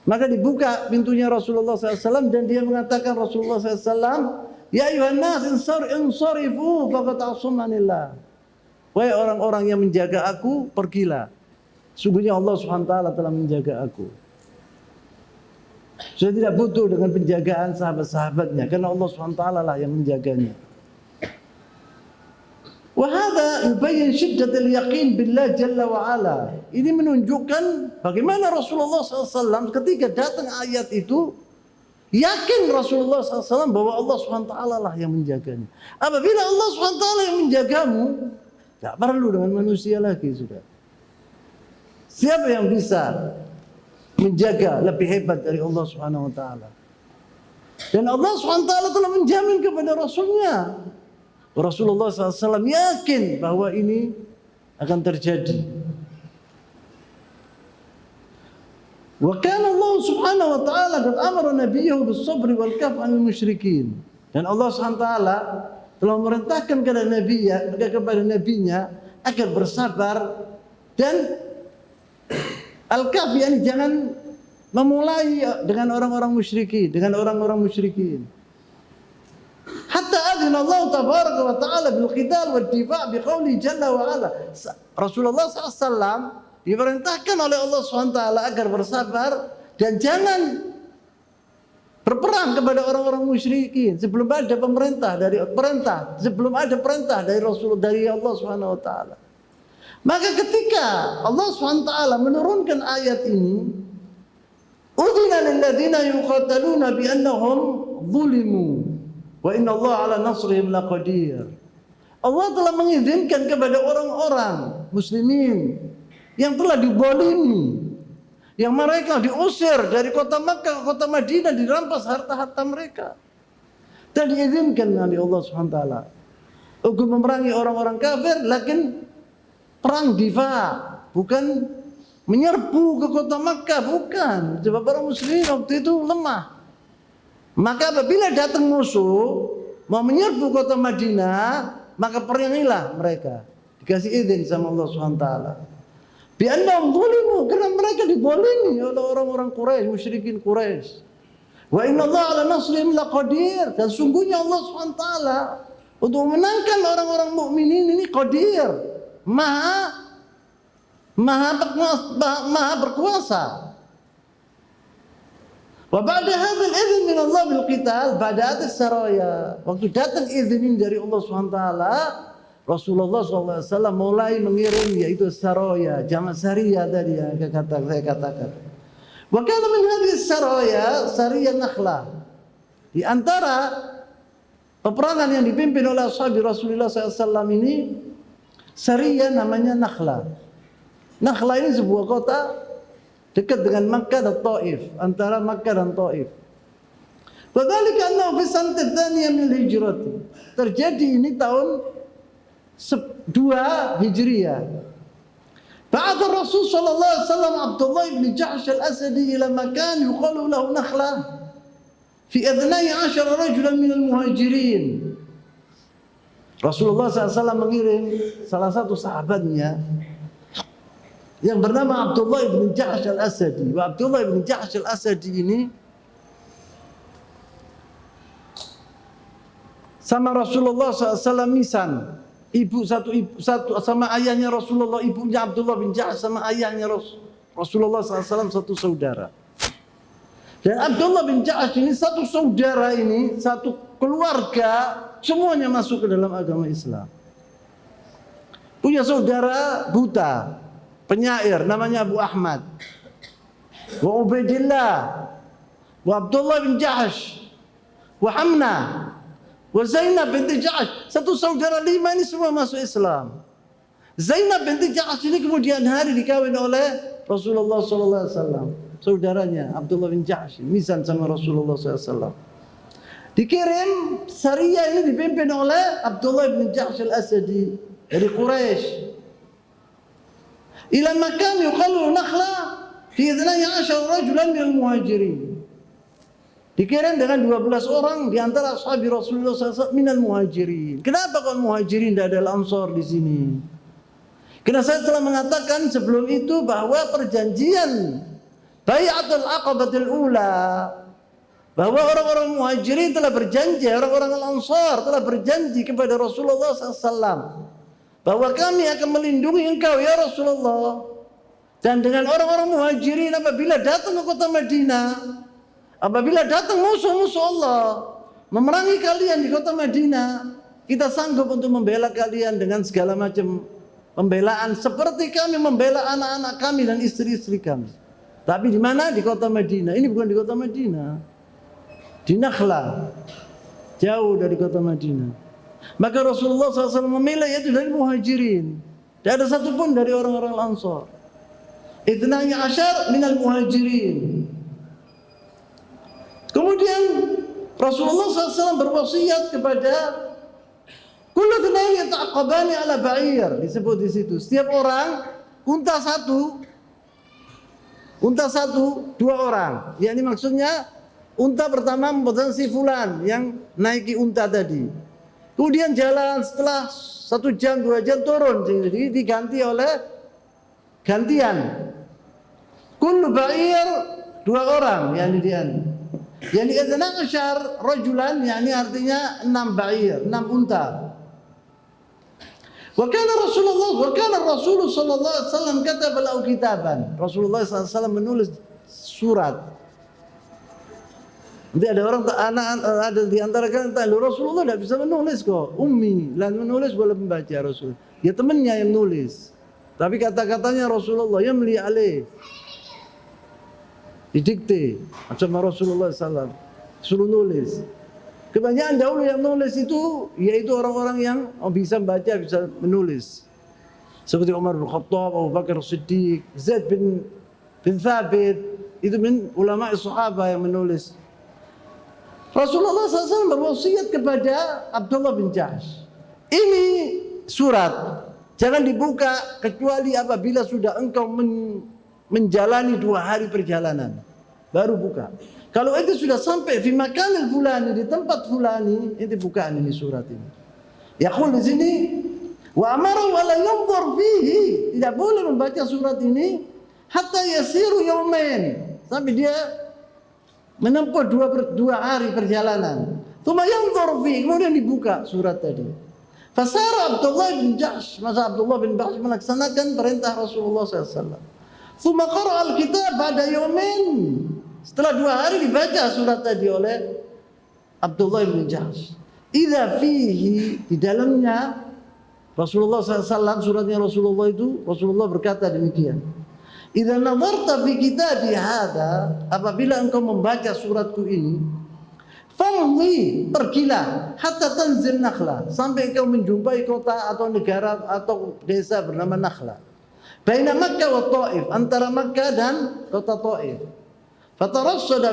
Maka dibuka pintunya Rasulullah SAW dan dia mengatakan Rasulullah SAW, ya ayuhan nas insarifu faqad asumanillah. Wahai orang-orang yang menjaga aku, pergilah. Sungguhnya Allah SWT telah menjaga aku. Saya tidak butuh dengan penjagaan sahabat-sahabatnya, karena Allah SWT lah yang menjaganya. Wa hadza yubayyin syiddatal yaqin billah jalla wa ala. Ini menunjukkan bagaimana Rasulullah SAW ketika datang ayat itu, yakin Rasulullah SAW bahwa Allah SWT lah yang menjaganya. Apabila Allah SWT yang menjagamu, tidak perlu dengan manusia lagi sudah. Siapa yang bisa menjaga lebih hebat dari Allah Subhanahu wa taala? Dan Allah Subhanahu wa taala telah menjamin kepada Rasulnya. Rasulullah SAW yakin bahwa ini akan terjadi. Wa kana Allah Subhanahu wa taala qad amara nabiyahu bis-sabri wal kaf 'anil musyrikin. Dan Allah Subhanahu wa taala telah memerintahkan kepada nabinya agar bersabar dan al-kaf, yani jangan memulai dengan orang-orang musyrikin, Hatta adzina Allah tabaraka wa ta'ala bil qital wad difa' biqauli jalla wa ala. Rasulullah SAW diperintahkan oleh Allah SWT agar bersabar dan jangan berperang kepada orang-orang musyrikin sebelum ada perintah dari Rasul dari Allah Subhanahu wa taala. Maka ketika Allah Subhanahu wa taala menurunkan ayat ini, udzina lil ladzina yuqataluna bi annahum zulimu wa inna Allah ala nasrihim laqadir. Allah telah mengizinkan kepada orang-orang muslimin yang telah dibolimi, yang mereka diusir dari kota Makkah ke kota Madinah, dirampas harta-harta mereka. Dan diizinkan oleh Allah Subhanahu wa taala untuk memerangi orang-orang kafir, lakin perang difa, bukan menyerbu ke kota Makkah, bukan. Sebab orang muslimin waktu itu lemah. Maka apabila datang musuh mau menyerbu kota Madinah, maka perangilah mereka. Dikasih izin sama Allah Subhanahu wa taala. Bi'annahum zulimu, karena mereka dibolimi oleh orang-orang Quraisy, musyrikin Quraisy. Wa inna Allah ala nasrihim laqadir, dan sungguhnya Allah SWT untuk memenangkan orang-orang mukminin ini qadir, maha berkuasa. Wa ba'da hadzal idzn min Allah bil qital, ba'da as-saraya, waktu datang izin dari Allah SWT, Rasulullah SAW mulai mengirim, yaitu saraya, jamak sariyah tadi yang saya katakan. Wa kana min hadhihi saraya sariyah Nakhlah. Di antara peperangan yang dipimpin oleh sahabat Rasulullah SAW ini, sariyah namanya Nakhlah. Nakhlah ini sebuah kota dekat dengan Makkah dan Taif, antara Makkah dan Taif. Wa dzalika annahu fi sanati tsaniyah min al-hijrah. Terjadi ini tahun 2 Hijriah. Ba'atha Rasul sallallahu alaihi wasallam Abdullah bin Jahsh al-Asadi ila makan yuqalu lahu Nakhlah fi 12 rajulan min al-muhajirin. Rasulullah SAW mengirim salah satu sahabatnya yang bernama Abdullah bin Jahsh al-Asadi. Wa Abdullah bin Jahsh al-Asadi ini sama Rasulullah SAW misan. Ibu satu sama ayahnya Rasulullah, ibunya Abdullah bin Jahsh sama ayahnya Rasulullah SAW satu saudara. Dan Abdullah bin Jahsh ini satu saudara ini, satu keluarga, semuanya masuk ke dalam agama Islam. Punya saudara buta, penyair, namanya Abu Ahmad. Wa Ubaidillah, wa Abdullah bin Jahsh, wa Hamna, wa Zainab binti Jahsh. Satu saudara 5 ini semua masuk Islam. Zainab binti Jahsh ini kemudian hari dikawin oleh Rasulullah SAW. Saudaranya Abdullah bin Jahsh misan sama Rasulullah SAW. Dikirim sariyah ini dipimpin oleh Abdullah bin Jahsh al-Asadi dari Quraisy. Ila makan yuqalu Nakhlah fi 12 rajulan min al-muhajirin. Dikirim dengan 12 orang di antara sahabat Rasulullah SAW minal muhajirin. Kenapa kok muhajirin, tidak ada Ansor di sini? Karena saya telah mengatakan sebelum itu bahwa perjanjian Bai'atul Aqabatul Ula, bahwa orang-orang muhajirin telah berjanji, orang-orang Ansor telah berjanji kepada Rasulullah SAW bahwa kami akan melindungi engkau ya Rasulullah. Dan dengan orang-orang muhajirin apabila datang ke kota Madinah, apabila datang musuh-musuh Allah memerangi kalian di kota Madinah, kita sanggup untuk membela kalian dengan segala macam pembelaan seperti kami membela anak-anak kami dan istri-istri kami. Tapi di mana? Di kota Madinah. Ini bukan di kota Madinah, di Nakhlah, jauh dari kota Madinah. Maka Rasulullah SAW memilih yaitu dari muhajirin. Tidak ada satupun dari orang-orang Ansor. Itnanya asyar minal muhajirin. Kemudian Rasulullah SAW berwasiat kepada kullu dzinaini yata'aqabani ala ba'ir, disebut di situ. Setiap orang unta satu 2 orang. Yakni maksudnya unta pertama mempesan si fulan yang naiki unta tadi. Kemudian jalan setelah 1 jam 2 jam turun, jadi diganti oleh gantian. Kullu ba'ir 2 2 orang yang dian. Yani idna asyar rajulan, yani artinya 6 ba'ir, 6 unta. Wa kana Rasul sallallahu alaihi wasallam kataba lahu kitaban. Rasulullah sallallahu alaihi wasallam menulis surat. Nanti ada orang ada di antara kalian tanya, Rasulullah tidak bisa menulis kok, ummi, lah menulis boleh membaca Rasul. Ya temannya yang nulis. Tapi kata-katanya Rasulullah yamli alaih, didikte sama Rasulullah SAW, suruh nulis. Kebanyakan dahulu yang nulis itu yaitu orang-orang yang bisa membaca, bisa menulis. Seperti Umar bin Khattab, Abu Bakar Siddiq, Zaid bin Thabit, itu min ulama sahabat yang menulis. Rasulullah SAW berwasiat kepada Abdullah bin Jahsh, ini surat jangan dibuka kecuali apabila sudah engkau menjalani 2 hari perjalanan, baru buka. Kalau itu sudah sampai di makan fulani, di tempat fulani, itu bukaan ini surat ini. Yaqul di sini, wa amara wa la yanzur fihi, tidak boleh membaca surat ini hatta yasiru yaumain, sampai dia menempuh 2 hari perjalanan. Tsumma yanzur fihi, kemudian dibuka surat tadi. Fasara Abdullah bin Jahsh, maka Abdullah bin Jahsh melaksanakan perintah Rasulullah SAW. Tsumma qara'a al-kitab ba'da yaumain, setelah 2 hari dibaca surat tadi oleh Abdullah bin Jahsh. Idza fihi, di dalamnya Rasulullah SAW, suratnya Rasulullah itu, Rasulullah berkata demikian. Idza nazarta fi kitabi hadza, apabila engkau membaca suratku ini, famdi, pergilah hatta tanzil Nakhla, sampai engkau menjumpai kota atau negara atau desa bernama Nakhla. Baina Makkah wa Taif, antara Makkah dan kota Taif. Fatarassad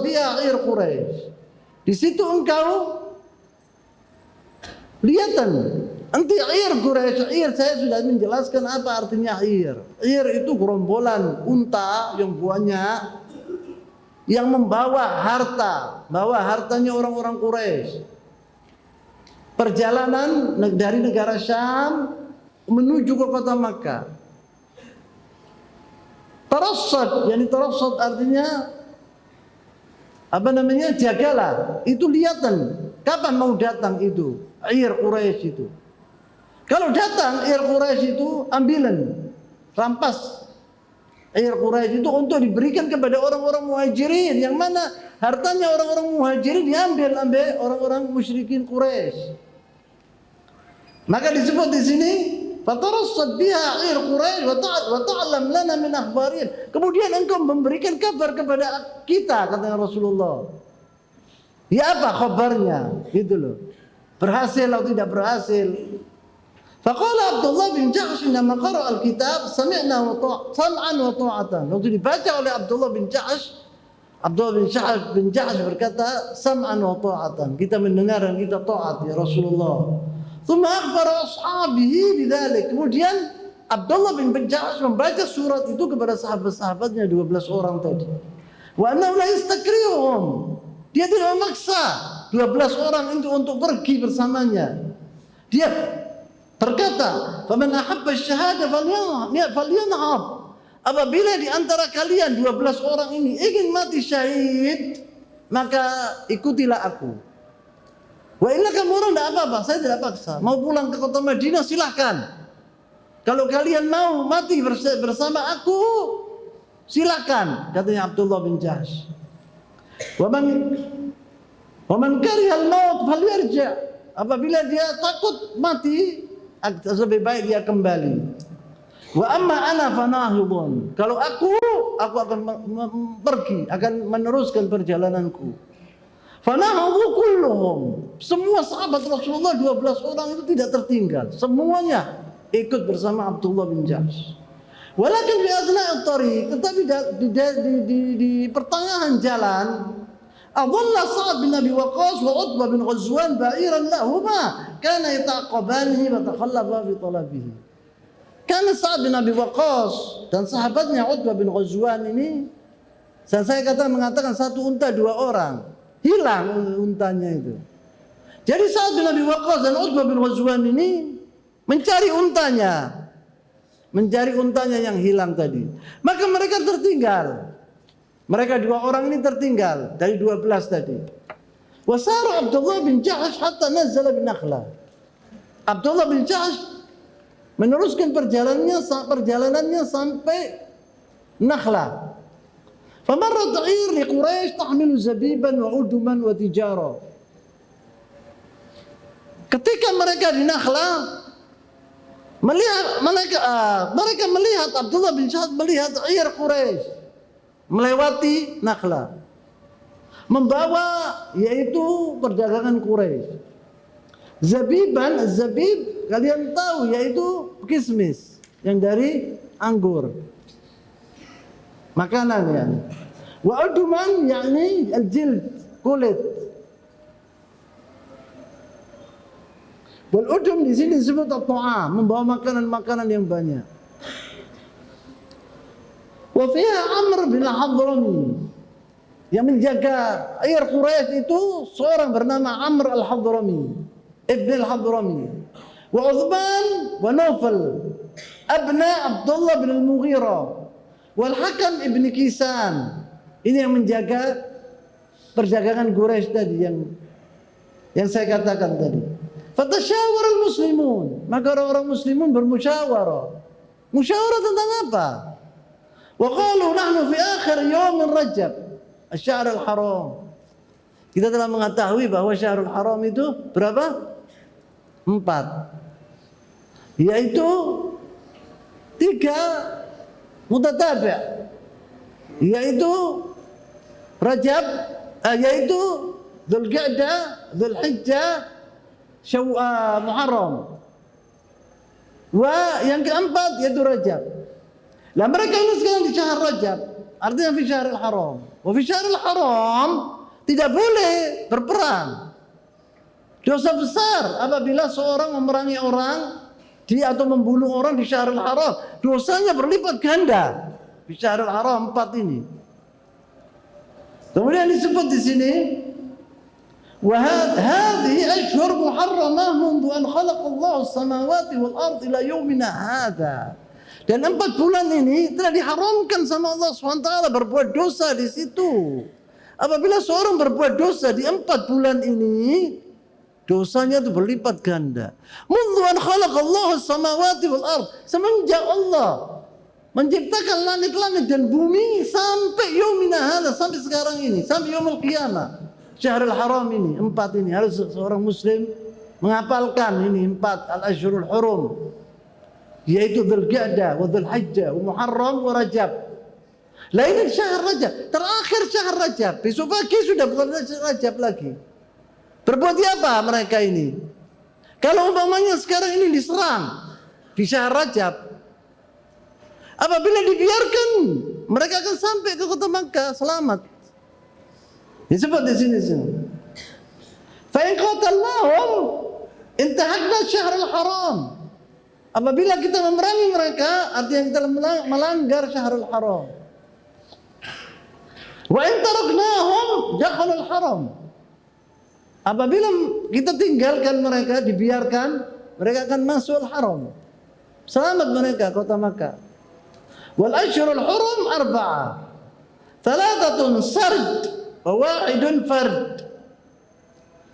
biha air Quraisy. Di situ engkau lihatan anti air Quraisy. Air saya sudah menjelaskan apa artinya air. Air itu gerombolan unta yang banyak yang membawa harta, bawa hartanya orang-orang Quraisy. Perjalanan dari negara Syam menuju ke kota Makkah. Tarassad, yani tarassad artinya apa namanya? Jagalah. Itu lihatan. Kapan mau datang itu? Air Quraisy itu. Kalau datang air Quraisy itu ambilan, rampas air Quraisy itu untuk diberikan kepada orang-orang muhajirin, yang mana hartanya orang-orang muhajirin diambil orang-orang musyrikin Quraisy. Maka disebut di sini fatarassad biha air Quraisy wa ta'lam lana min akhbarihim. Kemudian engkau memberikan kabar kepada kita, kata Rasulullah. Ya apa kabarnya? Gitu loh. Berhasil atau tidak berhasil? Faqala Abdullah bin Jahsh nama qara al-kitab sami'na wa sam'an wa ta'atan. Waktu dibaca oleh Abdullah bin Jahsh berkata sam'an wa ta'atan. Kita mendengar dan kita taat ya Rasulullah. Tsumma akhbara ashabihi bidzalik. Kemudian Abdullah bin Jahsh membaca surat itu kepada sahabat-sahabatnya 12 orang tadi. Wa annahu la yastakrihuhum. Dia tidak memaksa 12 orang itu untuk pergi bersamanya. Dia berkata, "Faman ahabba asy-syahada falyanhab." Apabila di antara kalian 12 orang ini ingin mati syahid, maka ikutilah aku. Wa illa kamu orang tidak apa-apa, saya tidak paksa. Mau pulang ke kota Madinah silahkan. Kalau kalian mau mati bersama aku, silakan, katanya Abdullah bin Jahsh. Wa man karihal maut falyarji'. Apabila dia takut mati, lebih baik dia kembali. Wa amma ana fanahidun. Kalau aku akan pergi, akan meneruskan perjalananku. Fanahadhu kulluhum. Semua sahabat Rasulullah 12 orang itu tidak tertinggal. Semuanya ikut bersama Abdullah bin Jahsh. Walakin fi asna'it tariq, tetapi di pertengahan jalan, adalla Sa'ad bin Abi Waqqas wa Utbah bin Ghazwan ba'iran lahuma kana yataqabanihi wa takhallafa fi talabihi. Karena Sa'ad bin Abi Waqqas dan sahabatnya Utbah bin Ghazwan ini, saya mengatakan satu unta 2 orang, hilang untanya itu. Jadi Sa'ad bin Abi Waqqas dan Utbah bin Ghazwan ini mencari untanya yang hilang tadi. Maka mereka tertinggal. Mereka dua orang ini tertinggal dari 12 tadi. Wasara Abdullah bin Jahsh hatta nazala bin Nakhla. Abdullah bin Jahsh meneruskan perjalanannya sampai Nakhla. Famarrat 'ir li Quraisy tahmilu zabiban wa uduman wa tijara. Ketika mereka di Nakhla, mereka melihat Abdullah bin Jahsh melihat 'ir Quraisy melewati Nakhla, membawa yaitu perdagangan Quraisy. Zabiban, zabib kalian tahu yaitu kismis yang dari anggur, makanan ya. Wa uduman yakni al-jild, kulit. Wal udum di sini disebut at-ta'am, membawa makanan-makanan yang banyak. Wa fiha Amr bin al-Hadrami, yang menjaga air Quraisy itu seorang bernama Amr al-Hadrami, ibn al-Hadrami. Wa Uthman wa Nawfal abna Abdullah bin al-Mughirah wal Hakam ibn Kisan. Ini yang menjaga perdagangan Quraisy tadi yang saya katakan tadi. Fatasyawara al-muslimun, maka orang-orang muslimun bermusyawarah. Musyawarah tentang apa? Wa qalu nahnu fi akhir yawm Rajab, asy-syahr al-haram. Kita telah mengetahui bahwa Syahrul Haram itu berapa? 4. Yaitu 3 mutatabi', yaitu Rajab, yaitu Dzulqa'dah, Dzulhijjah, Muharram. Wa yang keempat yaitu Rajab. Lah mereka ini sekarang di syahr Rajab, artinya fi Syahrul Haram. Wa fi Syahrul Haram tidak boleh berperang. Dosa besar apabila seorang memerangi orang atau membunuh orang di Syahrul Haram, dosanya berlipat ganda. Di Syahrul Haram 4 ini. Kemudian disebut di sini wa hadhihi ashhur muharramah mundu an khalaqallahu as-samawati wal ard ila yaumina hadza. Dan 4 bulan ini telah diharamkan sama Allah SWT berbuat dosa di situ. Apabila seorang berbuat dosa di 4 bulan ini, dosanya itu berlipat ganda. Mundu an khalaqallahu as-samawati wal ard, semenjak Allah menciptakan langit-langit dan bumi sampai yaumina hadza, sampai sekarang ini, sampai yaumul qiyamah. Syahrul Haram ini 4 ini harus seorang muslim menghafalkan ini 4 al-ashhurul hurum, yaitu Dzulqa'dah wa Dzulhijjah wa Muharram wa Rajab. Lah ini syahr Rajab, terakhir syahr Rajab. Besok pagi sudah bukan Rajab lagi. Berbuat apa mereka ini? Kalau umpamanya sekarang ini diserang di syahr Rajab, apabila dibiarkan mereka akan sampai ke kota Makkah selamat. Disebut di sini. Fa in qatalnahum intahakna syahrul haram. Apabila kita memerangi mereka, artinya kita melanggar Syahrul Haram. Wa in taraknahum dakhalul haram. Apabila kita tinggalkan mereka, dibiarkan, mereka akan masuk al-haram. Selamat mereka kota Makkah. Wal ashhurul hurum 4. 3 sard wa 1 fard.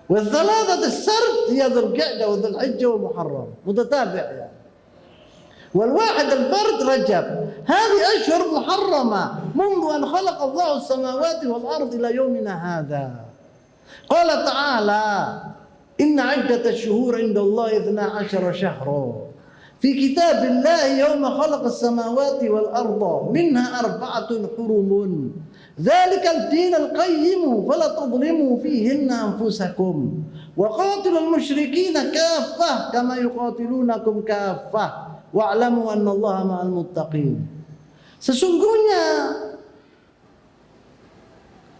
Wal 3 sard hiya Dzulqa'dah wa Dzulhijjah wa Muharram. Mutatabi' ya. والواحد الفرد رجب. هذه أشهر محرمة منذ أن خلق الله السماوات والأرض إلى يومنا هذا. قال تعالى إن عدة الشهور عند الله 12 شهرا في كتاب الله يوم خلق السماوات والأرض منها 4 حرم ذلك الدين القيم فلا تظلموا فيهن أنفسكم وقاتلوا المشركين كافة كما يقاتلونكم كافة wa'lamu annallaha ma'al muttaqin. Sesungguhnya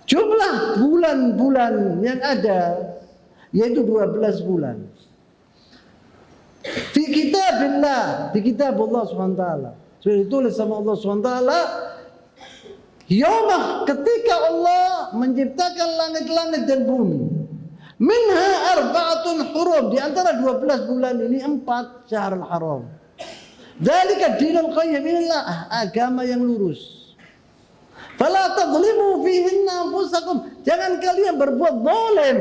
jumlah bulan-bulan yang ada yaitu 12 bulan. Fi kitabillah, di kitab Allah SWT. Sudah ditulis sama Allah SWT. Yaumah, ketika Allah menciptakan langit-langit dan bumi. Minha 4 hurum, di antara 12 bulan ini 4 Syahrul Haram. Dzalika dinul qayyim, inilah agama yang lurus. Fala tadlimu fihinna anfusakum. Jangan kalian berbuat zalim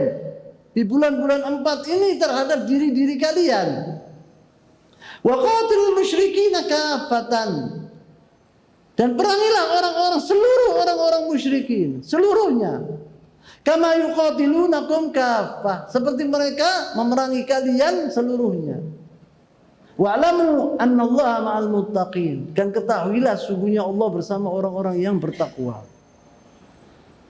di bulan-bulan 4 ini terhadap diri-diri kalian. Wa qatilul musyrikina kaffatan. Dan perangilah seluruh orang-orang musyrikin, seluruhnya. Kama yuqatilunakum kaffah, seperti mereka memerangi kalian seluruhnya. Wa'lamu annallaha ma'al muttaqin. Dan ketahuilah sungguhnya Allah bersama orang-orang yang bertakwa.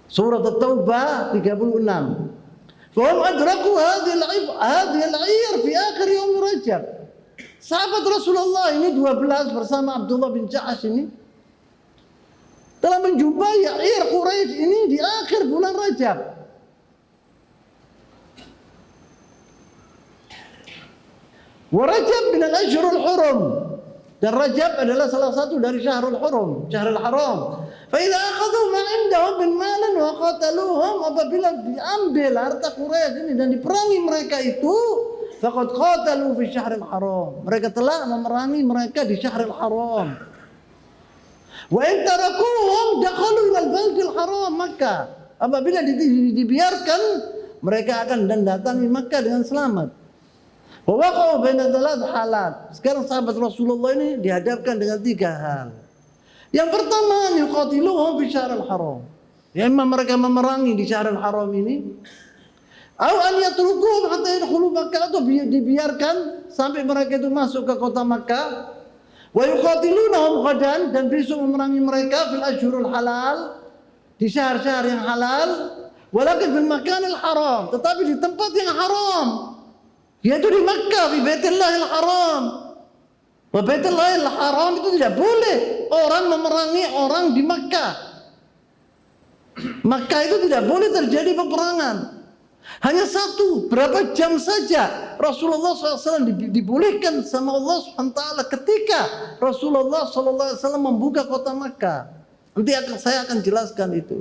Surat At-Taubah 36. Fahum adraku hadhihi al-'ir fi akhir yaum Rajab. Sahabat Rasulullah ini 12 bersama Abdullah bin Ja'ash ini telah menjumpai Ya'ir Quraisy ini di akhir bulan Rajab. Wa Rajab min al-ashhurul hurum. Dan Rajab adalah salah satu dari Syahrul Hurum, Syahrul Haram. Fa idza akhadhu ma 'indahum min malin wa qataluhum, apabila diambil harta Quraisy ini dan diperangi mereka itu, faqad qatalu fi Syahril Haram. Mereka telah memerangi mereka di Syahril Haram. Wa in tarakuhum dakhalu ilal baladil haram Makkah. Apabila dibiarkan, mereka akan datangi Makkah dengan selamat. Wa waqa'u baina thalath halat. Sekarang sahabat Rasulullah ini dihadapkan dengan 3 hal. Yang pertama, yuqatiluhum fi Syahril Haram. Ya, imam mereka memerangi di Syahril Haram ini. Aw an yatrukuhum hatta yadkhulu Makkah, atau dibiarkan sampai mereka itu masuk ke kota Makkah. Wa yuqatilunahum ghadan, dan besok memerangi mereka fil ashhurul halal, di syahr-syahr yang halal, walakin bil makanil haram, tetapi di tempat yang haram, yaitu di Makkah, di Baitullahil Haram. Wa Baitullahil Haram itu tidak boleh orang memerangi orang di Makkah. Makkah itu tidak boleh terjadi peperangan. Hanya satu, berapa jam saja Rasulullah SAW dibolehkan sama Allah SWT ketika Rasulullah SAW membuka kota Makkah. Nanti saya akan jelaskan itu.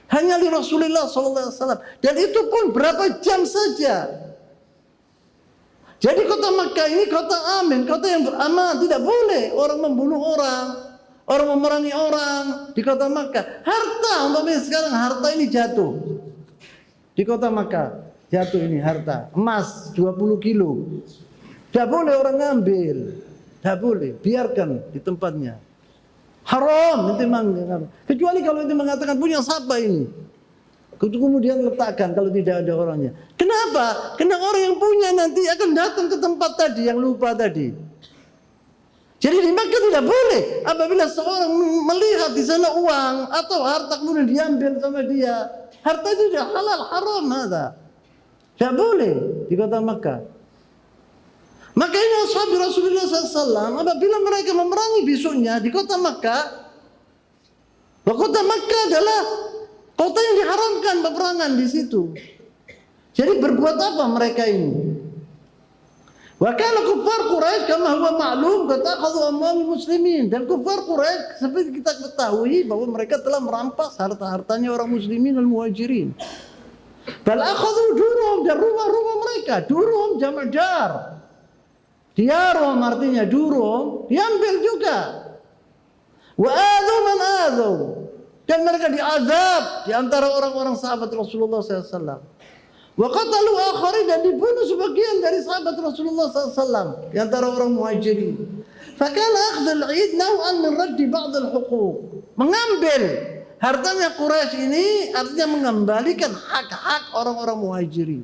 Hanya li Rasulullah SAW. Dan itu pun berapa jam saja. Jadi kota Makkah ini kota amin, kota yang beraman. Tidak boleh orang membunuh orang memerangi orang di kota Makkah. Harta, umpamanya sekarang harta ini jatuh di kota Makkah, jatuh ini harta emas 20 kilo, tidak boleh orang ngambil, tidak boleh, biarkan di tempatnya. Haram itu memang, kecuali kalau itu mengatakan punya siapa ini, kemudian letakkan kalau tidak ada orangnya. Kenapa? Karena orang yang punya nanti akan datang ke tempat tadi yang lupa tadi. Jadi di Makkah tidak boleh apabila seorang melihat di sana uang atau harta kemudian diambil sama dia. Harta itu tidak halal, haram ada. Tidak boleh di kota Makkah. Makanya sahabat Rasulullah SAW apabila mereka memerangi besoknya di kota Makkah, kota Makkah adalah kota yang diharamkan peperangan di situ. Jadi berbuat apa mereka ini? Wa kana kuffar Quraisy kama huwa ma'lum qata'khadhu amwal muslimin, dan kuffar Quraisy seperti kita ketahui bahwa mereka telah merampas harta-hartanya orang muslimin dan muhajirin. Bal akhadhu durum, dan rumah-rumah mereka, durum jamak dar. Diarum artinya durum, diambil juga. Wa adzu man adzu, dan mereka diazab di antara orang-orang sahabat Rasulullah SAW. Wa qatalu akharin, dan dibunuh sebagian dari sahabat Rasulullah SAW di antara orang muhajirin. Fakana akhdhul 'id naw'an min raddi ba'd al-huquq. Mengambil hartanya Quraisy ini artinya mengembalikan hak-hak orang-orang muhajirin.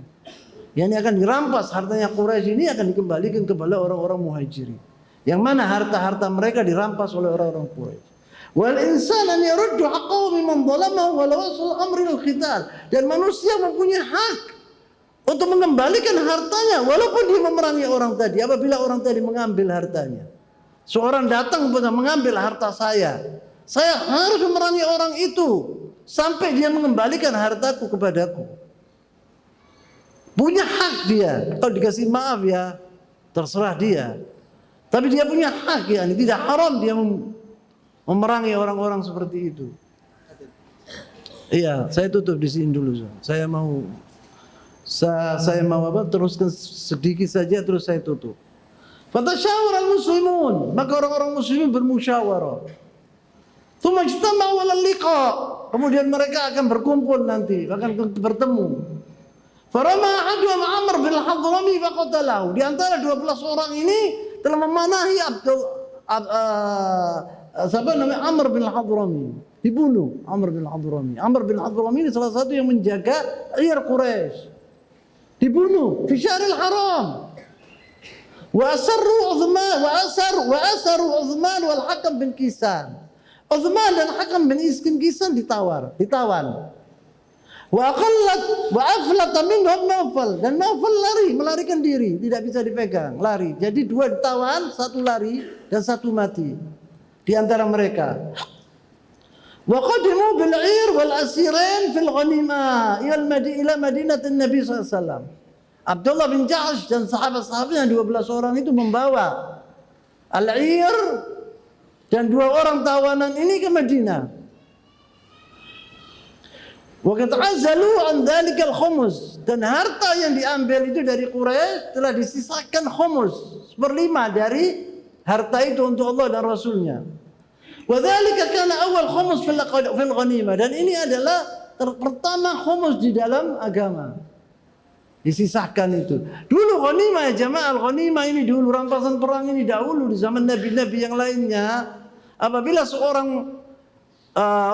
Yang akan dirampas hartanya Quraisy ini akan dikembalikan kepada orang-orang muhajirin. Yang mana harta-harta mereka dirampas oleh orang-orang Quraisy. Wal insan an yaruddu haqqahu mimman zalamahu wa law wasal amri al-qital. Dan manusia mempunyai hak untuk mengembalikan hartanya walaupun dia memerangi orang tadi. Apabila orang tadi mengambil hartanya, seorang datang mengambil harta saya harus memerangi orang itu sampai dia mengembalikan hartaku kepadaku. Punya hak dia. Kalau dikasih maaf ya terserah dia, tapi dia punya hak ya. Tidak haram dia memerangi orang-orang seperti itu. Iya, saya tutup di sini dulu. Saya mau teruskan sedikit saja terus saya tutup. Fatasyawara al-muslimun, maka orang-orang muslimin bermusyawarah. Tsumma ijtama'u 'ala liqa. Kemudian mereka akan berkumpul nanti, akan bertemu. Farama ahaduhum Amr bin al-Hadrami faqatalahu. Di antara 12 orang ini telah memanahi Amr bin al-Hadrami. Dibunuh Amr bin al-Hadrami. Amr bin al-Hadrami ini salah satu yang menjaga Ir Quraisy. Dibunuh fi Syahril Haram. Wa asarru Uthman wal Hakam bin Kisan. Uthman dan Hakam bin Kisan ditawan. Wa aflata minhum Naufal, dan Naufal melarikan diri, tidak bisa dipegang, lari. Jadi 2 ditawan, 1 lari dan 1 mati di antara mereka. Wa qadimu bil 'ir wal asirin fil ghanimah ila madinatin Nabi sallallahu alaihi wasallam. Abdullah bin Jahsh dan sahabat-sahabatnya 12 orang itu membawa al-'ir dan 2 orang tawanan ini ke Madinah. Wa qad azalu an dzalikal khumus, dan harta yang diambil itu dari Quraisy telah disisakan khumus, 1/5 dari harta itu untuk Allah dan Rasulnya. Wa dzalika kana awal khumus fil ghanimah, dan ini adalah pertama khumus di dalam agama. Disisahkan itu. Dulu ghanimah ya jamaah, ghanimah ini dulu rampasan perang ini dahulu di zaman nabi-nabi yang lainnya, apabila seorang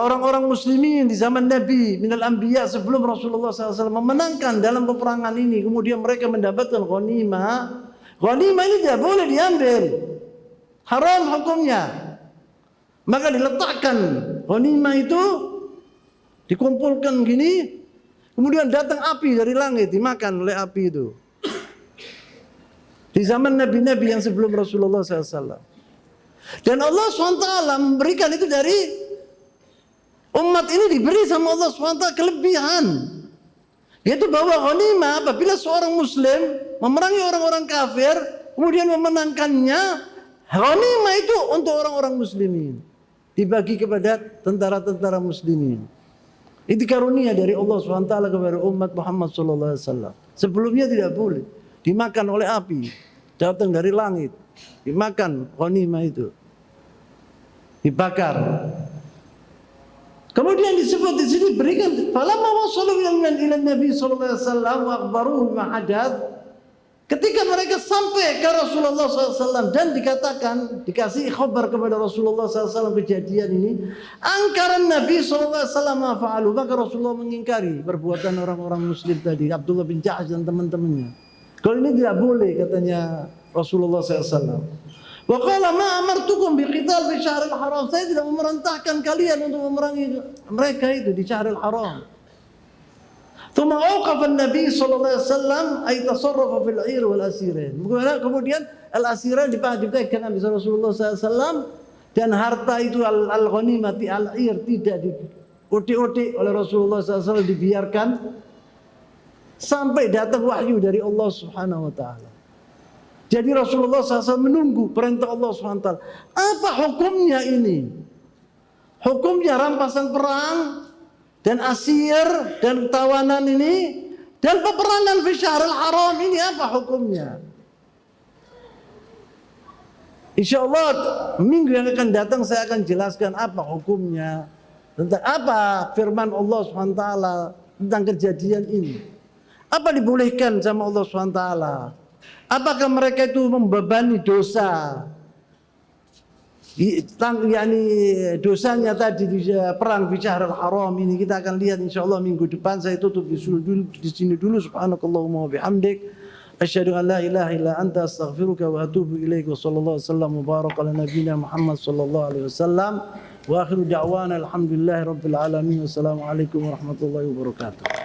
orang-orang muslimin di zaman Nabi minal anbiya sebelum Rasulullah SAW memenangkan dalam peperangan ini, kemudian mereka mendapatkan ghanimah. Ghanimah ini tidak boleh diambil, haram hukumnya. Maka diletakkan ghanimah itu, dikumpulkan gini, kemudian datang api dari langit, dimakan oleh api itu. Di zaman nabi-nabi yang sebelum Rasulullah SAW. Dan Allah SWT memberikan itu dari umat ini, diberi sama Allah SWT kelebihan, yaitu bahwa ghanimah apabila seorang muslim memerangi orang-orang kafir kemudian memenangkannya, ghanimah itu untuk orang-orang muslimin, dibagi kepada tentara-tentara muslimin. Itu karunia dari Allah SWT kepada umat Muhammad SAW. Sebelumnya tidak boleh, dimakan oleh api datang dari langit, dimakan ghanimah itu, dibakar. Kemudian disebut di sini berikan falamma wasalu ila Nabi sallallahu alaihi wasallam wa akhbaruhu ma hadath. Ketika mereka sampai ke Rasulullah SAW dan dikasih khabar kepada Rasulullah SAW kejadian ini, angkaran Nabi SAW fa'alu, maka Rasulullah mengingkari perbuatan orang-orang muslim tadi, Abdullah bin Jahsh dan teman-temannya. Kalau ini tidak boleh, katanya Rasulullah SAW. Wa qala ma amartukum biqital fi syahril haram, saya tidak memerintahkan kalian untuk memerangi mereka itu di syahril haram. Tsumma awqafa an-nabi sallallahu alaihi wasallam ay tasarrafa fil 'ir wal asirin. Kemudian al-asirin dipegang oleh Rasulullah SAW, dan harta itu al-ghanimati al-'ir tidak diutik-utik oleh Rasulullah SAW, dibiarkan sampai datang wahyu dari Allah Subhanahu wa taala. Jadi Rasulullah SAW menunggu perintah Allah SWT. Apa hukumnya ini? Hukumnya rampasan perang dan asir dan tawanan ini dan peperangan fi syahril haram ini, apa hukumnya? InsyaAllah minggu yang akan datang saya akan jelaskan apa hukumnya, tentang apa firman Allah SWT tentang kejadian ini. Apa dibolehkan sama Allah SWT? Apakah mereka itu membebani dosa, dosanya tadi di perang fi syahril haram ini? Kita akan lihat insyaallah minggu depan. Saya tutup di sini dulu. Subhanakallahumma wa bihamdik, asyhadu an la ilaha illa anta, astaghfiruka wa atubu ilaik. Wa sallallahu wasallam wa baraka ala nabiyyina Muhammad sallallahu alaihi wasallam. Wa akhiru da'wana alhamdulillahi rabbil alamin. Wassalamu alaikum warahmatullahi wabarakatuh.